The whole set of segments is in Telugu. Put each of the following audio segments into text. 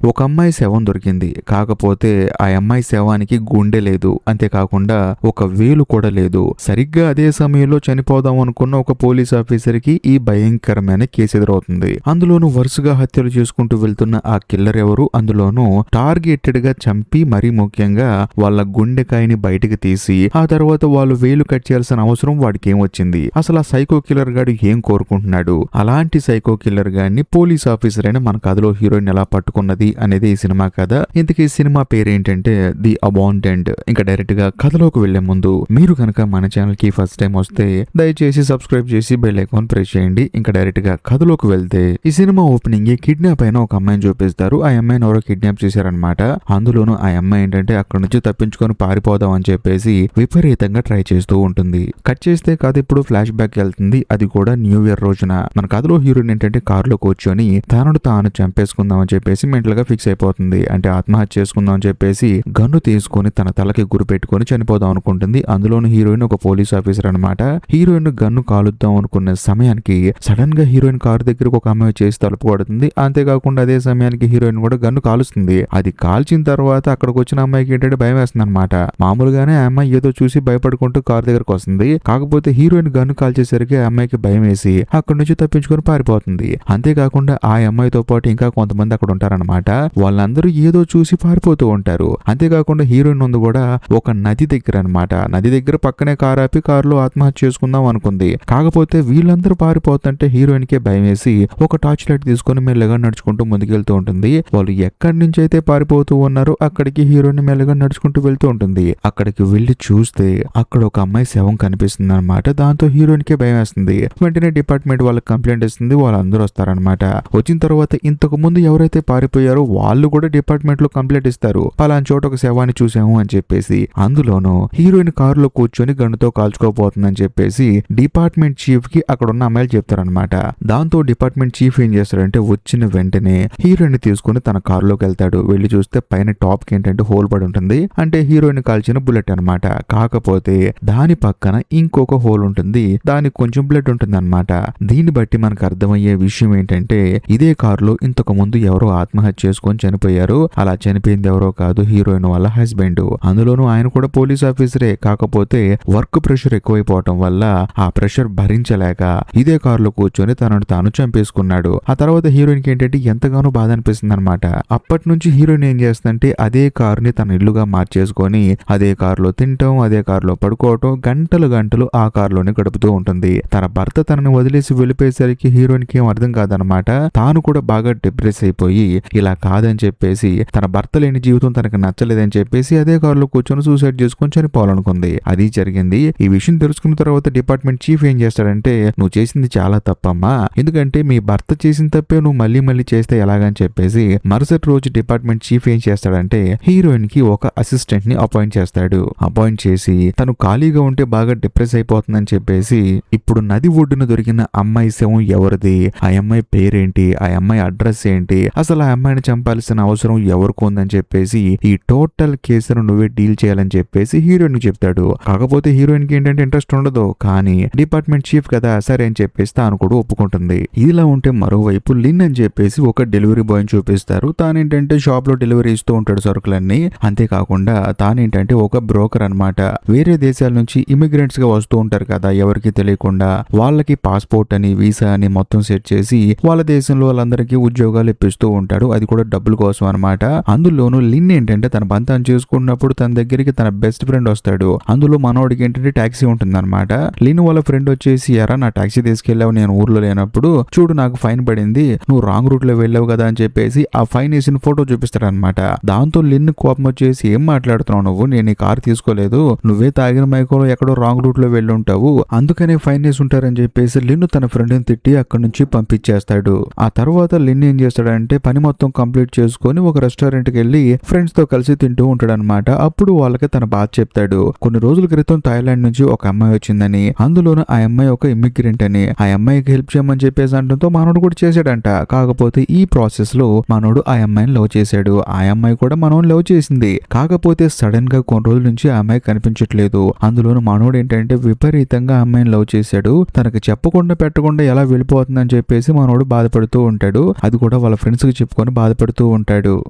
ఒక అమ్మాయి శవం దొరికింది. కాకపోతే ఆ అమ్మాయి శవానికి గుండె లేదు. అంతేకాకుండా ఒక వేలు కూడా లేదు. సరిగ్గా అదే సమయంలో చనిపోదాం అనుకున్న ఒక పోలీస్ ఆఫీసర్ కి ఈ భయంకరమైన కేసు ఎదురవుతుంది. అందులోనూ వరుసగా హత్యలు చేసుకుంటూ వెళ్తున్న ఆ కిల్లర్ ఎవరు, అందులోనూ టార్గెటెడ్ గా చంపి మరీ ముఖ్యంగా వాళ్ళ గుండెకాయని బయటికి తీసి ఆ తర్వాత వాళ్ళు వేలు కట్ చేయాల్సిన అవసరం వాడికి ఏం వచ్చింది? అసలు ఆ సైకో కిల్లర్ గాడు ఏం కోరుకుంటున్నాడు? అలాంటి సైకో కిల్లర్ గాడిని పోలీస్ ఆఫీసర్ అయిన మన కథలో హీరోయిన్ ఎలా పట్టుకున్నది అనేది ఈ సినిమా కథ. ఇంతకీ ఈ సినిమా పేరేంటంటే ది అబాండెండ్. ఇంకా డైరెక్ట్ గా కథలోకి వెళ్లే ముందు మీరు కనుక మన ఛానల్ కి ఫస్ట్ టైం వస్తే దయచేసి సబ్స్క్రైబ్ చేసి బెల్ ఐకాన్ ప్రెస్ చేయండి. ఇంకా డైరెక్ట్ గా కథలోకి వెళ్తే ఈ సినిమా ఓపెనింగ్ కిడ్నాప్ అయిన ఒక అమ్మాయిని చూపిస్తారు. ఆ అమ్మాయిని ఎవరో కిడ్నాప్ చేశారనమాట. అందులోనూ ఆ అమ్మాయి ఏంటంటే అక్కడ నుంచి తప్పించుకొని పారిపోదాం అని చెప్పేసి విపరీతంగా ట్రై చేస్తూ ఉంటుంది. కట్ చేస్తే కథ ఇప్పుడు ఫ్లాష్ బ్యాక్ వెళ్తుంది. అది కూడా న్యూ ఇయర్ రోజున. మన కథలో హీరోయిన్ ఏంటంటే కారులో కూర్చొని తనను తాను చంపేసుకుందాం అని చెప్పేసి మెంటల్ గా ఫిక్స్ అయిపోతుంది. అంటే ఆత్మహత్య చేసుకుందాం అని చెప్పేసి గన్ను తీసుకొని తన తలకి గురి పెట్టుకొని చనిపోదాం అనుకుంటుంది. అందులోను హీరోయిన్ ఒక పోలీస్ ఆఫీసర్ అనమాట. హీరోయిన్ గన్ను కాలుద్దాం అనుకున్న సమయానికి సడన్ గా హీరోయిన్ కారు దగ్గరకు ఒక అమ్మాయి చేసి తలుపు కొడుతుంది. అంతేకాకుండా అదే సమయానికి హీరోయిన్ కూడా గన్ను కాలుస్తుంది. అది కాల్చిన తర్వాత అక్కడికి వచ్చిన అమ్మాయికి ఏంటంటే భయం వేస్తుంది అనమాట. మామూలుగానే ఆ అమ్మాయి ఏదో చూసి భయపడుకుంటూ కారు దగ్గరకు వస్తుంది. కాకపోతే హీరోయిన్ గన్ను కాల్చేసరికి ఆ అమ్మాయికి భయం వేసి అక్కడి నుంచి తప్పించుకొని పారిపోతుంది. అంతేకాకుండా ఆ అమ్మాయితో పాటు ఇంకా కొంతమంది అక్కడ ఉంటారనమాట. వాళ్ళందరూ ఏదో చూసి పారిపోతూ ఉంటారు. అంతేకాకుండా హీరోయిన్ ఉంది కూడా ఒక నది దగ్గర అనమాట. నది దగ్గర పక్కనే కారు ఆపి కారులో ఆత్మహత్య చేసుకుందాం అనుకుంది. కాకపోతే వీళ్ళందరూ పారిపోతుంటే హీరోయిన్ కే భయం వేసి ఒక టార్చ్ లైట్ తీసుకొని మెల్లగా నడుచుకుంటూ ముందుకెళ్తూ ఉంటుంది. వాళ్ళు ఎక్కడి నుంచి అయితే పారిపోతూ ఉన్నారో అక్కడికి హీరోయిన్ మెల్లగా నడుచుకుంటూ వెళ్తూ ఉంటుంది. అక్కడికి వెళ్లి చూస్తే అక్కడ ఒక అమ్మాయి శవం కనిపిస్తుంది అనమాట. దాంతో హీరోయిన్ కే భయం వేస్తుంది. వెంటనే డిపార్ట్మెంట్ వాళ్ళకి కంప్లైంట్ ఇస్తుంది. వాళ్ళందరూ వస్తారనమాట. వచ్చిన తర్వాత ఇంతకు ముందు ఎవరైతే పారిపోయారో వాళ్ళు కూడా డిపార్ట్మెంట్ లో కంప్లైంట్ ఇస్తారు. పలానా చోట ఒక శవాన్ని చూసాము అని చెప్పేసి. అందులోనూ హీరోయిన్ కారులో కూర్చొని గన్నుతో కాల్చుకోబోతుందని చెప్పేసి డిపార్ట్మెంట్ చీఫ్ కి అక్కడ ఉన్న అమ్మాయిలు చెప్తారనమాట. దాంతో డిపార్ట్మెంట్ చీఫ్ ఏం చేస్తాడంటే వచ్చిన వెంటనే హీరోయిన్ తీసుకుని తన కారులోకి వెళ్తాడు. వెళ్లి చూస్తే పైన టాప్ కి ఏంటంటే హోల్ పడి ఉంటుంది. అంటే హీరోయిన్ కాల్చిన బుల్లెట్ అనమాట. కాకపోతే దాని పక్కన ఇంకొక హోల్ ఉంటుంది. దానికి కొంచెం బ్లడ్ ఉంటుంది అనమాట. దీన్ని బట్టి మనకు అర్థమయ్యే విషయం ఏంటంటే ఇదే కారులో ఇంతకు ముందు ఎవరో ఆత్మహత్య చేసుకొని చనిపోయారు. అలా చనిపోయింది ఎవరో కాదు, హీరోయిన్ వాళ్ళ హస్బెండ్. అందులోనూ ఆయన కూడా పోలీస్ ఆఫీసరే. కాకపోతే వర్క్ ప్రెషర్ ఎక్కువైపోవటం వల్ల ఆ ప్రెషర్ భరించలేక ఇదే కారులో కూర్చొని తనను తాను చంపేసుకున్నాడు. ఆ తర్వాత హీరోయిన్ కి ఏంటంటే ఎంతగానో బాధ అనిపిస్తుంది అనమాట. అప్పటి నుంచి హీరోయిన్ ఏం చేస్తుందంటే అదే కారుని తన ఇల్లుగా మార్చేసుకొని అదే కారులో తింటాం, అదే కారులో పడుకోవటం, గంటలు గంటలు ఆ కారులోనే గడుపుతూ ఉంటుంది. తన భర్త తనని వదిలేసి వెళ్ళిపోయేసరికి హీరోయిన్ కి ఏం అర్థం కాదనమాట. తాను కూడా బాగా డిప్రెస్ అయిపోయి ఇలా కాదని చెప్పేసి తన భర్త లేని జీవితం తనకు నచ్చలేదని చెప్పేసి అదే కారులో కూర్చొని సూసైడ్ చేసుకొని చనిపోవాలనుకుంది. అది జరిగింది. ఈ విషయం తెలుసుకున్న తర్వాత డిపార్ట్మెంట్ చీఫ్ ఏం చేస్తాడంటే నువ్వు చేసింది చాలా తప్పమ్మా, ఎందుకంటే మీ భర్త చేసిన తప్పే నువ్వు మళ్ళీ మళ్ళీ చేస్తే ఎలాగని చెప్పేసి మరుసటి రోజు డిపార్ట్మెంట్ చీఫ్ ఏం చేస్తాడంటే హీరోయిన్ కి ఒక అసిస్టెంట్ ని అపాయింట్ చేస్తాడు. అపాయింట్ చేసి తను ఖాళీగా ఉంటే బాగా డిప్రెస్ అయిపోతుందని చెప్పేసి ఇప్పుడు నది ఒడ్డున దొరికిన అమ్మాయి శవం ఎవరిది, ఆ అమ్మాయి పేరేంటి, ఆ అమ్మాయి అడ్రస్ ఏంటి, అసలు ఆ అమ్మాయిని చంపాల్సిన అవసరం ఎవరికి ఉందని చెప్పేసి ఈ టోటల్ కేసును నువ్వే డీల్ చేయాలని చెప్పేసి హీరోయిన్ కి చెప్తాడు. కాకపోతే హీరోయిన్ కి ఏంటంటే ఇంట్రెస్ట్ ఉండదు. కానీ డిపార్ట్మెంట్ చీఫ్ కదా సరే అని చెప్పేసి తాను కూడా ఒప్పుకుంటుంది. ఇలా ఉంటే మరోవైపు లిన్ అని చెప్పేసి ఒక డెలివరీ బాయ్ చూపిస్తారు. తానేంటంటే షాప్ లో డెలివరీ ఇస్తూ ఉంటాడు సరుకులన్నీ. అంతేకాకుండా తానేంటంటే ఒక బ్రోకర్ అనమాట. వేరే దేశాల నుంచి ఇమిగ్రెంట్స్ గా వస్తూ ఉంటారు కదా ఎవరికి తెలియకుండా, వాళ్ళకి పాస్పోర్ట్ అని వీసా అని మొత్తం సెట్ చేసి వాళ్ళ దేశంలో వాళ్ళందరికీ ఉద్యోగాలు ఇప్పిస్తూ ఉంటాడు. అది కూడా డబ్బుల కోసం అనమాట. అందులోనూ లిన్ ఏంటంటే తన బంతాన్ని చేసుకున్నప్పుడు తన దగ్గరికి తన బెస్ట్ ఫ్రెండ్ వస్తాడు. అందులో మనోడికి ఏంటంటే టాక్సీ ఉంటుంది అనమాట. లిన్ వాళ్ళ ఫ్రెండ్ వచ్చేసి ఎరా నా టాక్సీ తీసుకెళ్లావు, నేను ఊర్లో లేనప్పుడు చూడు నాకు ఫైన్ పడింది, నువ్వు రాంగ్ రూట్ లో వెళ్ళావు కదా అని చెప్పేసి ఆ ఫైన్ వేసిన ఫోటో చూపిస్తాడు అనమాట. దాంతో లిన్ కోపం వచ్చేసి ఏం మాట్లాడుతున్నావు నువ్వు, నేను ఈ కారు తీసుకోలేదు, నువ్వే తాగిన మైకోలో ఎక్కడో రాంగ్ రూట్ లో వెళ్ళి ఉంటావు, అందుకనే ఫైన్ వేసి ఉంటారని చెప్పేసి లిన్ తన ఫ్రెండ్ ని తిట్టి అక్కడి నుంచి పంపించేస్తాడు. ఆ తర్వాత లిన్ ఏం చేస్తాడంటే పని మొత్తం కంప్లీట్ చేసుకొని ఒక రెస్టారెంట్ కి వెళ్లి ఫ్రెండ్స్ తో కలిసి తింటూ ఉంటాడు అనమాట. అప్పుడు వాళ్ళకి తన బాధ చెప్తాడు. కొన్ని రోజుల క్రితం థాయిలాండ్ నుంచి ఒక అమ్మాయి వచ్చిందని, అందులోనూ ఆ అమ్మాయి ఒక ఇమిగ్రెంట్ అని, ఆ అమ్మాయికి హెల్ప్ చేయమని చెప్పేసి అంటంతో మనోడు కూడా చేశాడంట. కాకపోతే ఈ ప్రాసెస్ లో మనోడు ఆ అమ్మాయిని లవ్ చేశాడు. ఆ అమ్మాయి కూడా మనోని లవ్ చేసింది. కాకపోతే సడన్ గా కొన్ని రోజుల నుంచి ఆ అమ్మాయి కనిపించట్లేదు. అందులోనూ మనోడు ఏంటంటే విపరీతంగా ఆ అమ్మాయిని లవ్ చేశాడు. తనకు చెప్పకుండా పెట్టకుండా ఎలా వెళ్ళిపోతుందని చెప్పేసి మనోడు బాధపడుతూ ఉంటాడు. అది కూడా వాళ్ళ ఫ్రెండ్స్ కి చెప్పుకొని బాధ బాధపడుతూ ఉంటాడు.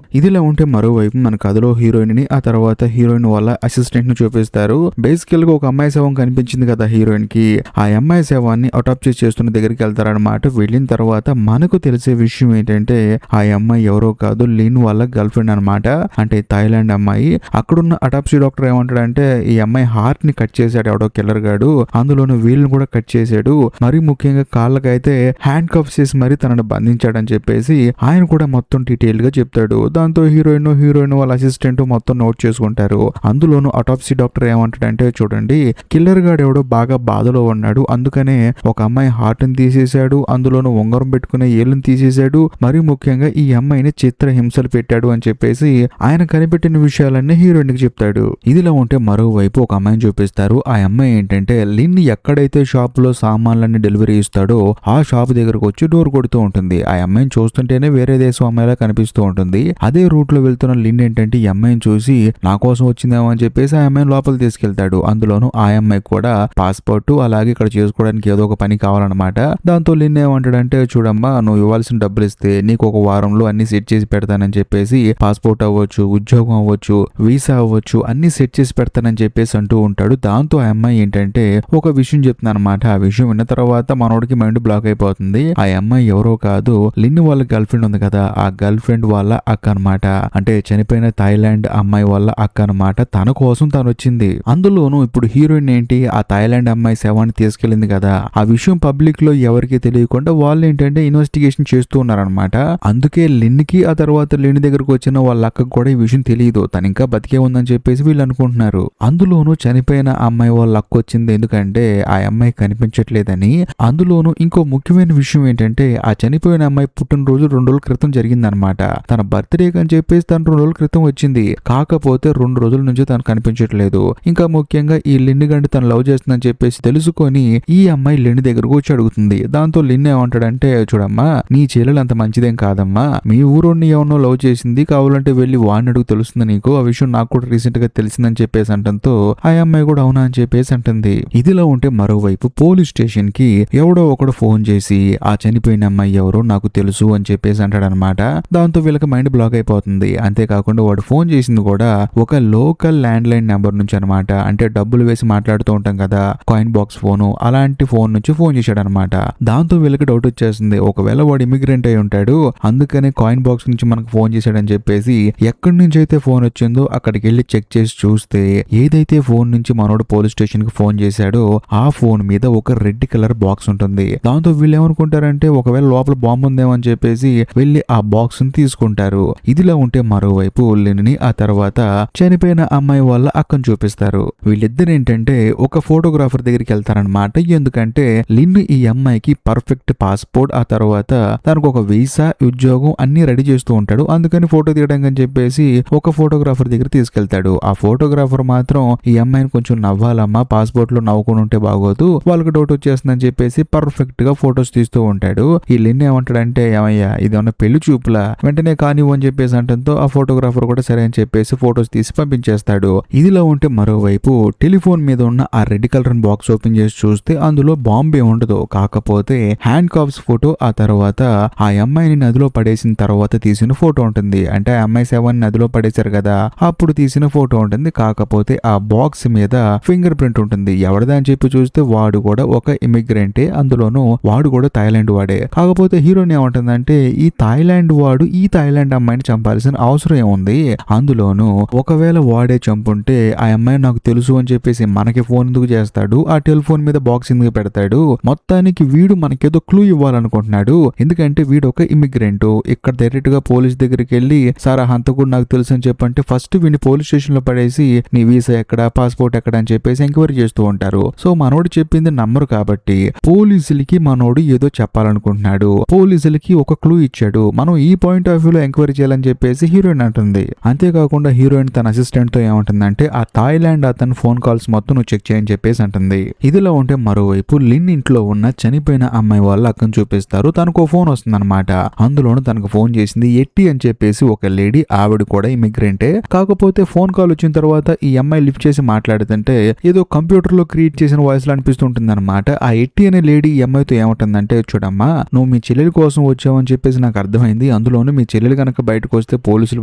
ఇదిలా ఉంటే మరోవైపు మన కథలో హీరోయిన్ ని ఆ తర్వాత హీరోయిన్ వాళ్ళ అసిస్టెంట్ ని చూపిస్తారు. బేసికల్ గా ఒక అమ్మాయి శవం కనిపించింది కదా హీరోయిన్ కి. ఆ అమ్మాయి శవాన్ని ఆటోప్సీ చేస్తున్న దగ్గరికి వెళ్తారనమాట. వెళ్ళిన తర్వాత మనకు తెలిసే విషయం ఏంటంటే ఆ అమ్మాయి ఎవరో కాదు, లిన్ వాళ్ళ గర్ల్ ఫ్రెండ్ అనమాట. అంటే థాయిలాండ్ అమ్మాయి. అక్కడున్న అటాప్సీ డాక్టర్ ఏమంటాడంటే ఈ అమ్మాయి హార్ట్ ని కట్ చేశాడు ఎవడో కిల్లర్ గాడు, అందులోను వీళ్ళని కూడా కట్ చేశాడు, మరీ ముఖ్యంగా కాళ్ళకైతే హ్యాండ్ కప్స్ చేసి మరీ తనను బంధించాడని చెప్పేసి ఆయన కూడా మొత్తం డీటెయిల్ గా చెప్తాడు. దాంతో హీరోయిన్ వాళ్ళ అసిస్టెంట్ మొత్తం నోట్ చేసుకుంటారు. అందులోను అటాప్సీ డాక్టర్ ఏమంటాడంటే చూడండి, కిల్లర్ గాడు ఎవడో బాగా బాధలో ఉన్నాడు, అందుకనే ఒక అమ్మాయి హార్ట్ ని తీసేశాడు, అందులోను ఉంగరం పెట్టుకునే ఏళ్ళని తీసేశాడు, మరీ ముఖ్యంగా ఈ అమ్మాయిని చిత్ర హింసలు పెట్టాడు అని చెప్పేసి ఆయన కనిపెట్టిన విషయాలన్నీ హీరోయిన్ కి చెప్తాడు. ఇదిలా ఉంటే మరోవైపు ఒక అమ్మాయిని చూపిస్తారు. ఆ అమ్మాయి ఏంటంటే లిన్ ఎక్కడైతే షాప్ లో సామాన్లన్నీ డెలివరీ ఇస్తాడో ఆ షాప్ దగ్గరకు వచ్చి డోర్ కొడుతూ ఉంటుంది. ఆ అమ్మాయిని చూస్తుంటేనే వేరే దేశం అమ్మాయిలా కనిపిస్తూ ఉంటుంది. అదే రూట్ లో వెళ్తున్న లిన్ ఏంటంటే ఈ అమ్మాయిని చూసి నా కోసం వచ్చిందేమో అని చెప్పేసి ఆ అమ్మాయిని లోపల తీసుకెళ్తాడు. అందులోను ఆ అమ్మాయికి కూడా పాస్పోర్ట్ అలాగే ఇక్కడ చేసుకోవడానికి ఏదో ఒక పని కావాలన్నమాట. దాంతో లిన్ ఏమంటాడంటే చూడమ్మా, నువ్వు ఇవ్వాల్సిన డబ్బులు ఇస్తే నీకు ఒక వారంలో అన్ని సెట్ చేసి పెడతానని చెప్పేసి పాస్పోర్ట్ అవ్వచ్చు, ఉద్యోగం అవ్వచ్చు, వీసా అవ్వచ్చు, అన్ని సెట్ చేసి పెడతానని చెప్పేసి అంటూ ఉంటాడు. దాంతో ఆ అమ్మాయి ఏంటంటే ఒక విషయం చెప్తుంది అనమాట. ఆ విషయం విన్న తర్వాత మనోడికి మైండ్ బ్లాక్ అయిపోతుంది. ఆ అమ్మాయి ఎవరో కాదు, లిన్ వాళ్ళ గర్ల్ ఫ్రెండ్ ఉంది కదా, ఆ గర్ల్ ఫ్రెండ్ వాళ్ళ అక్క అనమాట. అంటే చనిపోయిన థాయిలాండ్ అమ్మాయి వాళ్ళ అక్క అనమాట. తన కోసం తను వచ్చింది. అందులోనూ ఇప్పుడు హీరోయిన్ ఏంటి ఆ థాయిలాండ్ అమ్మాయి శవాన్ని తీసుకెళ్లింది కదా, ఆ విషయం పబ్లిక్ లో ఎవరికి తెలియకుండా వాళ్ళు ఏంటంటే ఇన్వెస్టిగేషన్ చేస్తూ ఉన్నారనమాట. అందుకే లిన్ కి ఆ తర్వాత లిన్ దగ్గరకు వచ్చిన వాళ్ళ అక్కకు కూడా ఈ విషయం తెలియదు, తను ఇంకా బతికే ఉందని చెప్పేసి వీళ్ళు అనుకుంటున్నారు. అందులోనూ చనిపోయిన అమ్మాయి వాళ్ళ అక్క వచ్చింది ఎందుకంటే ఆ అమ్మాయి కనిపించట్లేదని. అందులోనూ ఇంకో ముఖ్యమైన విషయం ఏంటంటే ఆ చనిపోయిన అమ్మాయి పుట్టినరోజు 2 రోజుల క్రితం జరిగిందనమాట. తన బర్త్డే అని చెప్పేసి తను 2 రోజుల క్రితం వచ్చింది, కాకపోతే 2 రోజుల నుంచి తను కనిపించట్లేదు. ఇంకా ముఖ్యంగా ఈ లిన్ గండి తను లవ్ చేస్తుందని చెప్పేసి తెలుసుకొని ఈ అమ్మాయి లిన్ దగ్గరకు వచ్చి అడుగుతుంది. దాంతో లిన్ ఏమంటాడంటే చూడమ్మా, నీ చెల్లెలు అంత మంచిదేం కాదమ్మా, మీ ఊరోడిని ఎవరినో లవ్ చేసింది, కావాలంటే వెళ్ళి వాడిని అడుగు తెలుస్తుంది నీకు, ఆ విషయం నాకు కూడా రీసెంట్ గా తెలిసిందని చెప్పేసి అంటంతో ఆ అమ్మాయి కూడా అవునా అని చెప్పేసి అంటుంది. ఇదిలా ఉంటే మరోవైపు పోలీస్ స్టేషన్ కి ఎవడో ఒకడు ఫోన్ చేసి ఆ చనిపోయిన అమ్మాయి ఎవరో నాకు తెలుసు అని చెప్పేసి అంటాడనమాట. దాంతో వీళ్ళకి మైండ్ బ్లాక్ అయిపోతుంది. అంతేకాకుండా వాడు ఫోన్ చేసింది కూడా ఒక లోకల్ ల్యాండ్ లైన్ నెంబర్ నుంచి అనమాట. అంటే డబ్బులు వేసి మాట్లాడుతూ ఉంటాం కదా కాయిన్ బాక్స్ ఫోను, అలాంటి ఫోన్ నుంచి ఫోన్ చేశాడు అనమాట. దాంతో వీళ్ళకి డౌట్ వచ్చేస్తుంది, ఒకవేళ వాడు ఇమిగ్రెంట్ అయి ఉంటాడు, అందుకనే కాయిన్ బాక్స్ నుంచి మనకు ఫోన్ చేశాడని చెప్పేసి ఎక్కడి నుంచి అయితే ఫోన్ వచ్చిందో అక్కడికి వెళ్ళి చెక్ చేసి చూస్తే ఏదైతే ఫోన్ నుంచి మనోడు పోలీస్ స్టేషన్ కి ఫోన్ చేశాడో ఆ ఫోన్ మీద ఒక రెడ్ కలర్ బాక్స్ ఉంటుంది. దాంతో వీళ్ళు ఏమనుకుంటారంటే ఒకవేళ లోపల బాంబు ఉందేమో అని చెప్పేసి వెళ్ళి ఆ బాక్స్ ని తీసుకుంటారు. ఇదిలా ఉంటే మరోవైపు లిన్ని ఆ తర్వాత చనిపోయిన అమ్మాయి వాళ్ళ అక్కను చూపిస్తారు. వీళ్ళిద్దరు ఏంటంటే ఒక ఫోటోగ్రాఫర్ దగ్గరికి వెళ్తారనమాట. ఎందుకంటే లిన్ ఈ అమ్మాయికి పర్ఫెక్ట్ పాస్పోర్ట్ ఆ తర్వాత తనకు ఒక వీసా, ఉద్యోగం అన్ని రెడీ చేస్తూ ఉంటాడు. అందుకని ఫోటో తీయడానికి అని చెప్పేసి ఒక ఫోటోగ్రాఫర్ దగ్గర తీసుకెళ్తాడు. ఆ ఫోటోగ్రాఫర్ మాత్రం ఈ అమ్మాయిని కొంచెం నవ్వాలమ్మా, పాస్పోర్ట్ లో నవ్వుకుని ఉంటే బాగోదు, వాళ్ళకి డౌట్ వచ్చేస్తుందని చెప్పేసి పర్ఫెక్ట్ గా ఫొటోస్ తీస్తూ ఉంటాడు. ఈ లిన్ ఏమంటాడంటే ఏమయ్యా ఇది ఉన్న పెళ్లి చూపులా, వెంటనే కానివ్వు అని చెప్పేసి అంటంతో ఆ ఫోటోగ్రాఫర్ కూడా సరే అని చెప్పేసి ఫొటోస్ తీసి పంపించేస్తాడు. ఇదిలో ఉంటే మరోవైపు టెలిఫోన్ మీద ఉన్న ఆ రెడ్ కలర్ బాక్స్ ఓపెన్ చేసి చూస్తే అందులో బాంబే ఉండదు, కాకపోతే హ్యాండ్ కాప్స్ ఫోటో ఆ తర్వాత ఆ అమ్మాయిని నదిలో పడేసిన తర్వాత తీసిన ఫోటో ఉంటుంది. అంటే ఆ అమ్మాయి శవాన్ని నదిలో పడేశారు కదా అప్పుడు తీసిన ఫోటో ఉంటుంది. కాకపోతే ఆ బాక్స్ మీద ఫింగర్ ప్రింట్ ఉంటుంది. ఎవరిదా అని చెప్పి చూస్తే వాడు కూడా ఒక ఇమిగ్రెంటే, అందులోనూ వాడు కూడా థాయిలాండ్ వాడే. కాకపోతే హీరోయిన్ ఏమంటుందంటే ఈ థాయిలాండ్ వాడు ఈ థాయిలాండ్ అమ్మాయిని చంపాల్సిన అవసరం ఏముంది, అందులోనూ ఒకవేళ వాడే చంపుంటే ఆ అమ్మాయి నాకు తెలుసు అని చెప్పేసి మనకి ఫోన్ ఎందుకు చేస్తాడు, ఆ టెలిఫోన్ మీద బాక్స్ ఎందుకు పెడతాడు, మొత్తానికి వీడు మనకేదో క్లూ ఇవ్వాలనుకుంటున్నాడు. ఎందుకంటే వీడు ఒక ఇమిగ్రెంట్. ఇక్కడ డైరెక్ట్ గా పోలీస్ దగ్గరికి వెళ్ళి సార్ ఆ హంతకుడు నాకు తెలుసు అని చెప్పంటే ఫస్ట్ వీడిని పోలీస్ స్టేషన్ లో పడేసి నీ వీసా ఎక్కడ, పాస్పోర్ట్ ఎక్కడ అని చెప్పేసి ఎంక్వైరీ చేస్తూ ఉంటారు. సో మనోడు చెప్పింది నమ్మరు కాబట్టి పోలీసులకి మనోడు ఏదో చెప్పాలనుకుంటున్నాడు, పోలీసులకి ఒక క్లూ ఇచ్చాడు, మనం ఈ పాయింట్ ఆఫ్ వ్యూ లో ఎంక్వైరీ చేయాలని చెప్పేసి హీరోయిన్ అంటుంది. అంతేకాకుండా హీరోయిన్ తన అసిస్టెంట్ తో ఏమంటుందంటే ఆ థాయిలాండ్ అతను ఫోన్ కాల్స్ మొత్తం నువ్వు చెక్ చేయని చెప్పేసి అంటుంది. ఇదిలో ఉంటే మరోవైపు లిన్ ఇంట్లో ఉన్న చనిపోయిన అమ్మాయి వాళ్ళ అక్కను చూపిస్తారు. తనకు ఫోన్ వస్తుంది అనమాట. అందులోనూ తనకు ఫోన్ చేసింది ఎట్టి అని చెప్పేసి ఒక లేడీ, ఆవిడ కూడా ఇమిగ్రెంటే. కాకపోతే ఫోన్ కాల్ వచ్చిన తర్వాత ఈ అమ్మాయి లిఫ్ట్ చేసి మాట్లాడుతుంటే ఏదో కంప్యూటర్ లో క్రియేట్ చేసిన వాయిస్ లో అనిపిస్తుంటుంది అనమాట. ఆ ఎట్టి అనే లేడీ ఈ అమ్మాయితో ఏమంటుందంటే చూడమ్మా నువ్వు మీ చెల్లెలి కోసం వచ్చావని చెప్పేసి నాకు అర్థమైంది, అందులో అందులోనూ మీ చెల్లెలు కనుక బయటకు వస్తే పోలీసులు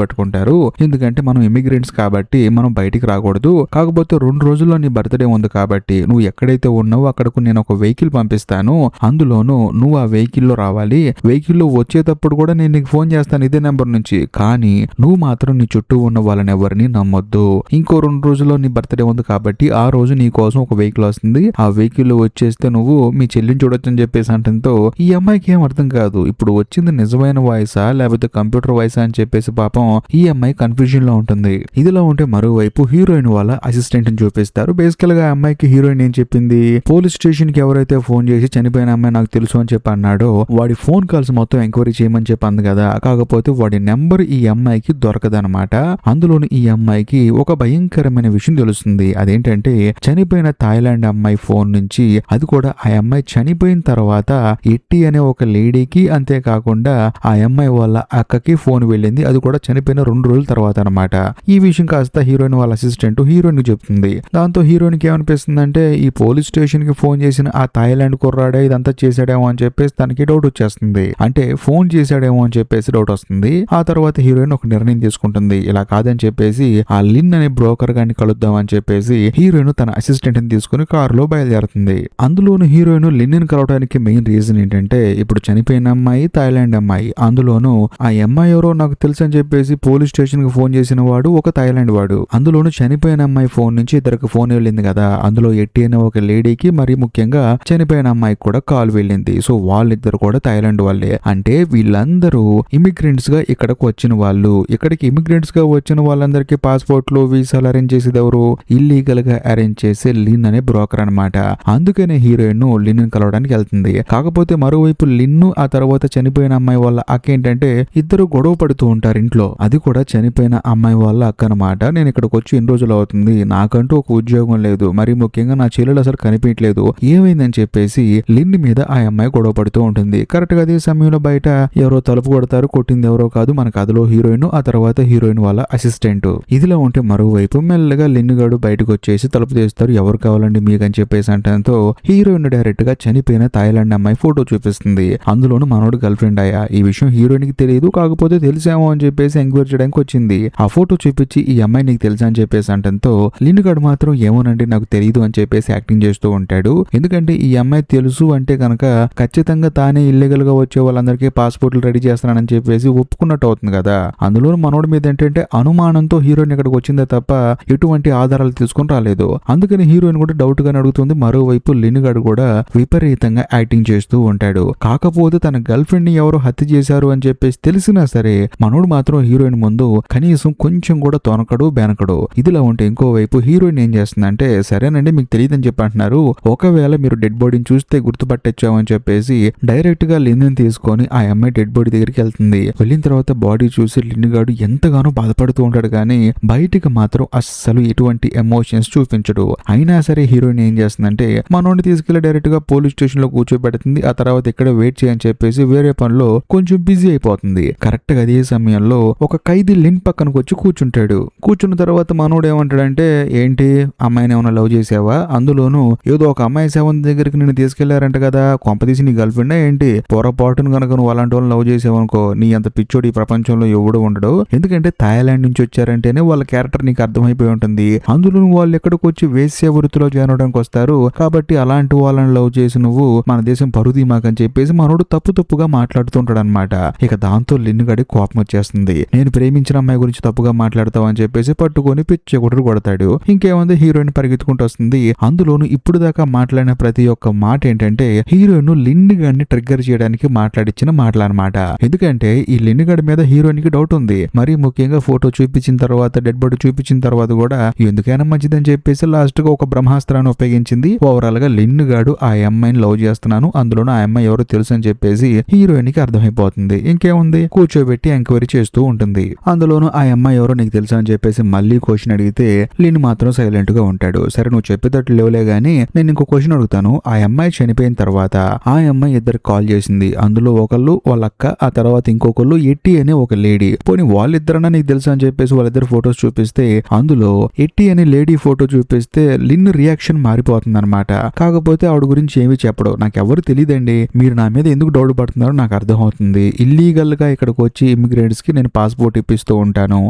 పట్టుకుంటారు, ఎందుకంటే మనం ఇమిగ్రెంట్స్ కాబట్టి మనం బయటికి రాకూడదు. కాకపోతే 2 రోజుల్లో నీ బర్త్డే ఉంది కాబట్టి నువ్వు ఎక్కడైతే ఉన్నావో అక్కడకు నేను ఒక వెహికల్ పంపిస్తాను, అందులోనూ నువ్వు ఆ వెహికల్లో రావాలి. వెహికల్లో వచ్చేటప్పుడు కూడా నేను నీకు ఫోన్ చేస్తాను ఇదే నెంబర్ నుంచి, కానీ నువ్వు మాత్రం నీ చుట్టూ ఉన్న వాళ్ళని ఎవరిని నమ్మొద్దు. ఇంకో 2 రోజుల్లో నీ బర్త్డే ఉంది కాబట్టి ఆ రోజు నీ కోసం ఒక వెహికల్ వస్తుంది, ఆ వెహికల్ లో వచ్చేస్తే నువ్వు మీ చెల్లిని చూడొచ్చు అని చెప్పేసి అంటంతో ఈ అమ్మాయికి ఏం అర్థం కాదు, ఇప్పుడు వచ్చింది నిజమైన వాయిసా లేకపోతే కంప్యూటర్ వాయిసా అని చెప్పేసి పాపం ఈ అమ్మాయి కన్ఫ్యూజన్ లో ఉంటుంది. ఇదిలో ఉంటే మరోవైపు హీరోయిన్ వాళ్ళ అసిస్టెంట్ ని చూపిస్తారు. బేసికల్ గా ఆ అమ్మాయికి హీరోయిన్ ఏం చెప్పింది, పోలీస్ స్టేషన్ కి ఎవరైతే ఫోన్ చేసి చనిపోయిన అమ్మాయి నాకు తెలుసు అని చెప్పి అన్నాడో వాడి ఫోన్ కాల్స్ మొత్తం ఎంక్వైరీ చేయమని చెప్పి అంది కదా, కాకపోతే వాడి నెంబర్ ఈ అమ్మాయికి దొరకదనమాట. అందులోని ఈ అమ్మాయికి ఒక భయంకరమైన విషయం తెలుస్తుంది. అదేంటంటే చనిపోయిన థాయిలాండ్ అమ్మాయి ఫోన్ నుంచి, అది కూడా ఆ అమ్మాయి చనిపోయిన తర్వాత ఎట్టి అనే ఒక లేడీకి, అంతేకాకుండా ఆ అమ్మాయి వాళ్ళ అక్కకి ఫోన్ వెళ్ళింది, అది కూడా చనిపోయిన 2 రోజుల తర్వాత అనమాట. ఈ విషయం కాస్త హీరోయిన్ వాళ్ళ అసిస్టెంట్ హీరోయిన్ కి చెప్తుంది. దాంతో హీరోయిన్ కి ఏమనిపిస్తుందంటే ఈ పోలీస్ స్టేషన్ కి ఫోన్ చేసిన ఆ థాయిలాండ్ కుర్రాడే ఇదంతా చేశాడేమో అని చెప్పేసి తనకి డౌట్ వచ్చేస్తుంది. అంటే ఫోన్ చేశాడేమో అని చెప్పేసి డౌట్ వస్తుంది. ఆ తర్వాత హీరోయిన్ ఒక నిర్ణయం తీసుకుంటుంది, ఇలా కాదని చెప్పేసి ఆ లిన్ అనే బ్రోకర్ గారిని కలుద్దాం అని చెప్పేసి హీరోయిన్ తన అసిస్టెంట్ ని తీసుకుని కారులో బయలుదేరుతుంది. అందులోను హీరోయిన్ లిన్ కలవడానికి మెయిన్ రీజన్ ఏంటంటే ఇప్పుడు చనిపోయిన అమ్మాయి థాయిలాండ్ అమ్మాయి, అందులోను ఆ అమ్మాయి ఎవరో నాకు తెలుసు అని చెప్పేసి పోలీస్ స్టేషన్ కి ఫోన్ చేసిన వాడు ఒక థాయిలాండ్ వాడు. అందులోను చనిపోయిన అమ్మాయి ఫోన్ నుంచి ఇద్దరికి ఫోన్ వెళ్ళింది కదా, అందులో ఎట్టి అనే ఒక లేడీకి మరి ముఖ్యంగా చనిపోయిన అమ్మాయికి కూడా కాల్ వెళ్ళింది. సో వాళ్ళిద్దరు కూడా థాయిలాండ్ వాళ్ళే. అంటే వీళ్ళందరూ ఇమిగ్రెంట్స్ గా ఇక్కడకు వచ్చిన వాళ్ళు. ఇక్కడికి ఇమిగ్రెంట్స్ గా వచ్చిన వాళ్ళందరికీ పాస్పోర్ట్లు వీసాలు అరేంజ్ చేసేది ఎవరు, ఇల్లీగల్ గా అరేంజ్ చేసే లిన్ అనే బ్రోకర్ అనమాట. అందుకనే హీరోయిన్ లిన్ కలవడానికి వెళ్తుంది. కాకపోతే మరోవైపు లిన్ను ఆ తర్వాత చనిపోయిన అమ్మాయి వాళ్ళ అక్క ఏంటంటే ఇద్దరు గొడవ పడుతూ ఉంటారు ఇంట్లో. అది కూడా చనిపోయిన అమ్మాయి వాళ్ళ అక్క అనమాట. నేను ఇక్కడికి వచ్చి ఎన్ని రోజులు అవుతుంది, నాకంటూ ఒక ఉద్యోగం లేదు, మరి ముఖ్యంగా నా చెల్లెలు అసలు కనిపించలేదు, ఏమైందని చెప్పేసి లిన్ మీద ఆ అమ్మాయి గొడవ పడుతూ ఉంటుంది. కరెక్ట్ గా అదే సమయంలో బయట ఎవరో తలుపు కొడతారు, కొట్టింది ఎవరో కాదు మన కథలో హీరోయిన్, ఆ తర్వాత హీరోయిన్ వాళ్ళ అసిస్టెంట్. ఇదిలో ఉంటే మరోవైపు మెల్లగా లిన్ గాడు బయటకు వచ్చేసి తలుపు తీస్తారు, ఎవరు కావాలండి మీకు అని చెప్పేసి అంటంతో హీరోయిన్ డైరెక్ట్ గా చనిపోయిన థాయిలాండ్ అమ్మాయి ఫోటో చూపిస్తుంది. అందులోను మనోడు గర్ల్ ఫ్రెండ్ అయ్యా. ఈ విషయం హీరోయిన్ కి తెలియదు, కాకపోతే తెలిసేమో అని చెప్పేసి ఎంక్వైరీ చేయడానికి వచ్చింది. ఆ ఫోటో చూపించి ఈ అమ్మాయి నీకు తెలుసా అని చెప్పేసి అంటంతో లిన్ గాడు మాత్రం ఏమోనండి నాకు తెలియదు అని చెప్పేసి యాక్టింగ్ చేస్తూ ఉంటాడు. ఎందుకంటే ఈ అమ్మాయి తెలుసు అంటే కనుక ఖచ్చితంగా తానే ఇల్లీగల్ గా వచ్చే వాళ్ళందరికీ పాస్పోర్ట్లు రెడీ చేస్తానని చెప్పేసి ఒప్పుకున్నట్టు అవుతుంది కదా. అందులో మనోడి మీద ఏంటంటే అనుమానంతో హీరోయిన్ ఇక్కడికి వచ్చిందే తప్ప ఎటువంటి ఆధారాలు తీసుకుని రాలేదు. అందుకని హీరోయిన్ కూడా డౌట్ గానే అడుగుతుంది. మరోవైపు లిన్ గాడు కూడా విపరీతంగా యాక్టింగ్ చేస్తూ ఉంటాడు. కాకపోతే తన గర్ల్ ఫ్రెండ్ ని ఎవరో హత్య చేశారు అని చెప్పేసి తెలిసినా సరే మనోడు మాత్రం హీరోయిన్ ముందు కనీసం కొంచెం కూడా తొనకడు బెనకడు. ఇదిలా ఉంటే ఇంకోవైపు హీరోయిన్ ఏం చేస్తుందంటే సరేనండి మీకు తెలియదని చెప్పి అంటున్నారు, ఒకవేళ మీరు డెడ్ బాడీని చూస్తే గుర్తుపట్టొచ్చామని చెప్పేసి డైరెక్ట్ గా లిన్ తీసుకొని ఆ అమ్మాయి డెడ్ బాడీ దగ్గరికి వెళ్తుంది. వెళ్ళిన తర్వాత బాడీ చూసి లిన్ గాడు ఎంతగానో బాధపడుతూ ఉంటాడు కానీ బయటికి మాత్రం అస్సలు ఎటువంటి ఎమోషన్స్ చూపించడు. అయినా సరే హీరోయిన్ ఏం చేస్తుందంటే మనోడిని తీసుకెళ్లి డైరెక్ట్ గా పోలీస్ స్టేషన్ లో కూర్చోబెడుతుంది. ఆ తర్వాత ఇక్కడ వెయిట్ చేయని చెప్పేసి వేరే పనిలో కొంచెం బిజీ అయిపోతుంది. కరెక్ట్ గా అదే సమయంలో ఒక ఖైదీ లిన్ పక్కనకు వచ్చి కూర్చుంటాడు. కూర్చున్న తర్వాత మనోడు ఏమంటాడంటే ఏంటి అమ్మాయిని ఏమైనా లవ్ చేసావా, అందులోనూ ఏదో ఒక అమ్మాయి సెవెన్ దగ్గరికి నిన్ను తీసుకెళ్లారంట కదా, కొంపదీసి నీ గర్ల్ ఫ్రెండ్ ఏంటి, పొరపాటును కనుక నువ్వు అలాంటి వాళ్ళని లవ్ చేసావనుకో నీ అంత పిచ్చోడు ఈ ప్రపంచంలో ఎవడు ఉండడు. ఎందుకంటే థాయిలాండ్ నుంచి వచ్చారంటేనే వాళ్ళ క్యారెక్టర్ నీకు అర్థమైపోయి ఉంటుంది. అందులో వాళ్ళు ఎక్కడికి వచ్చి వేశ్య వృత్తిలో జాయిన్ అవడానికి వస్తారు కాబట్టి అలాంటి వాళ్ళని లవ్ చేసి నువ్వు మన దేశం పరుది మాకని చెప్పేసి మనోడు తప్పుగా మాట్లాడుతుంటాడు అనమాట. ఇక దాంతో లిన్ గడి కోపం వచ్చేస్తుంది. నేను ప్రేమించిన అమ్మాయి గురించి తప్పుగా మాట్లాడతావు అని చెప్పేసి పట్టుకొని పిచ్చి కొడుకు కొడతాడు. ఇంకేముంది హీరోయిన్ పరిగెత్తుకుంటూ వస్తుంది. అందులోను ఇప్పుడు దాకా మాట్లాడిన ప్రతి ఒక్క మాట ఏంటంటే హీరోయిన్ లిన్ గడిని ట్రిగ్గర్ చేయడానికి మాట్లాడిచ్చిన మాటలన్నమాట. ఎందుకంటే ఈ లిన్ గడి మీద హీరోయిన్ కి డౌట్ ఉంది. మరి ముఖ్యంగా ఫోటో చూపించిన తర్వాత డెడ్ బాడీ చూపించిన తర్వాత కూడా ఎందుకైనా మంచిదని చెప్పేసి లాస్ట్ గా ఒక బ్రహ్మాస్త్రాన్ని ఉపయోగించింది. ఓవరాల్ గా లిన్ గాడు ఆ అమ్మాయిని లవ్ చేస్తున్నాను, అందులోనూ ఆ అమ్మాయి ఎవరో తెలుసు అని చెప్పేసి హీరోయిన్ కి అర్థమైపోతుంది. ఇంకేముంది కూర్చోబెట్టి ఎంక్వైరీ చేస్తూ ఉంటుంది. అందులోనూ ఆ అమ్మాయి ఎవరో నీకు తెలుసా అని చెప్పేసి మళ్ళీ క్వశ్చన్ అడిగితే లిన్ మాత్రం సైలెంట్ గా ఉంటాడు. సరే నువ్వు చెప్పేటట్లు లేవులే గానీ నేను ఇంకో క్వశ్చన్ అడుగుతాను. ఆ అమ్మాయి చనిపోయిన తర్వాత ఆ అమ్మాయి ఇద్దరికి కాల్ చేసింది. అందులో ఒకళ్ళు వాళ్ళ అక్క, ఆ తర్వాత ఇంకొకళ్ళు ఎట్టి అనే ఒక లేడీ. పోనీ వాళ్ళిద్దరన్నా నీకు తెలుసా అని చెప్పేసి వాళ్ళిద్దరు ఫొటోస్ చూపిస్తే అందులో ఎట్టి అనే లేడీ ఫోటో చూపిస్తే లిన్ రియాక్షన్ మారిపోతుంది అనమాట. కాకపోతే ఆవిడ గురించి ఏమీ చెప్పడు. నాకెవరు తెలియదండి, మీరు నా మీద ఎందుకు డౌట్ పడుతున్నారో నాకు అర్థమవుతుంది. ఇల్లీగల్ లీగల్ గా ఇక్కడికి వచ్చి ఇమిగ్రెంట్స్ కి నేను పాస్పోర్ట్ ఇప్పిస్తూ ఉంటాను,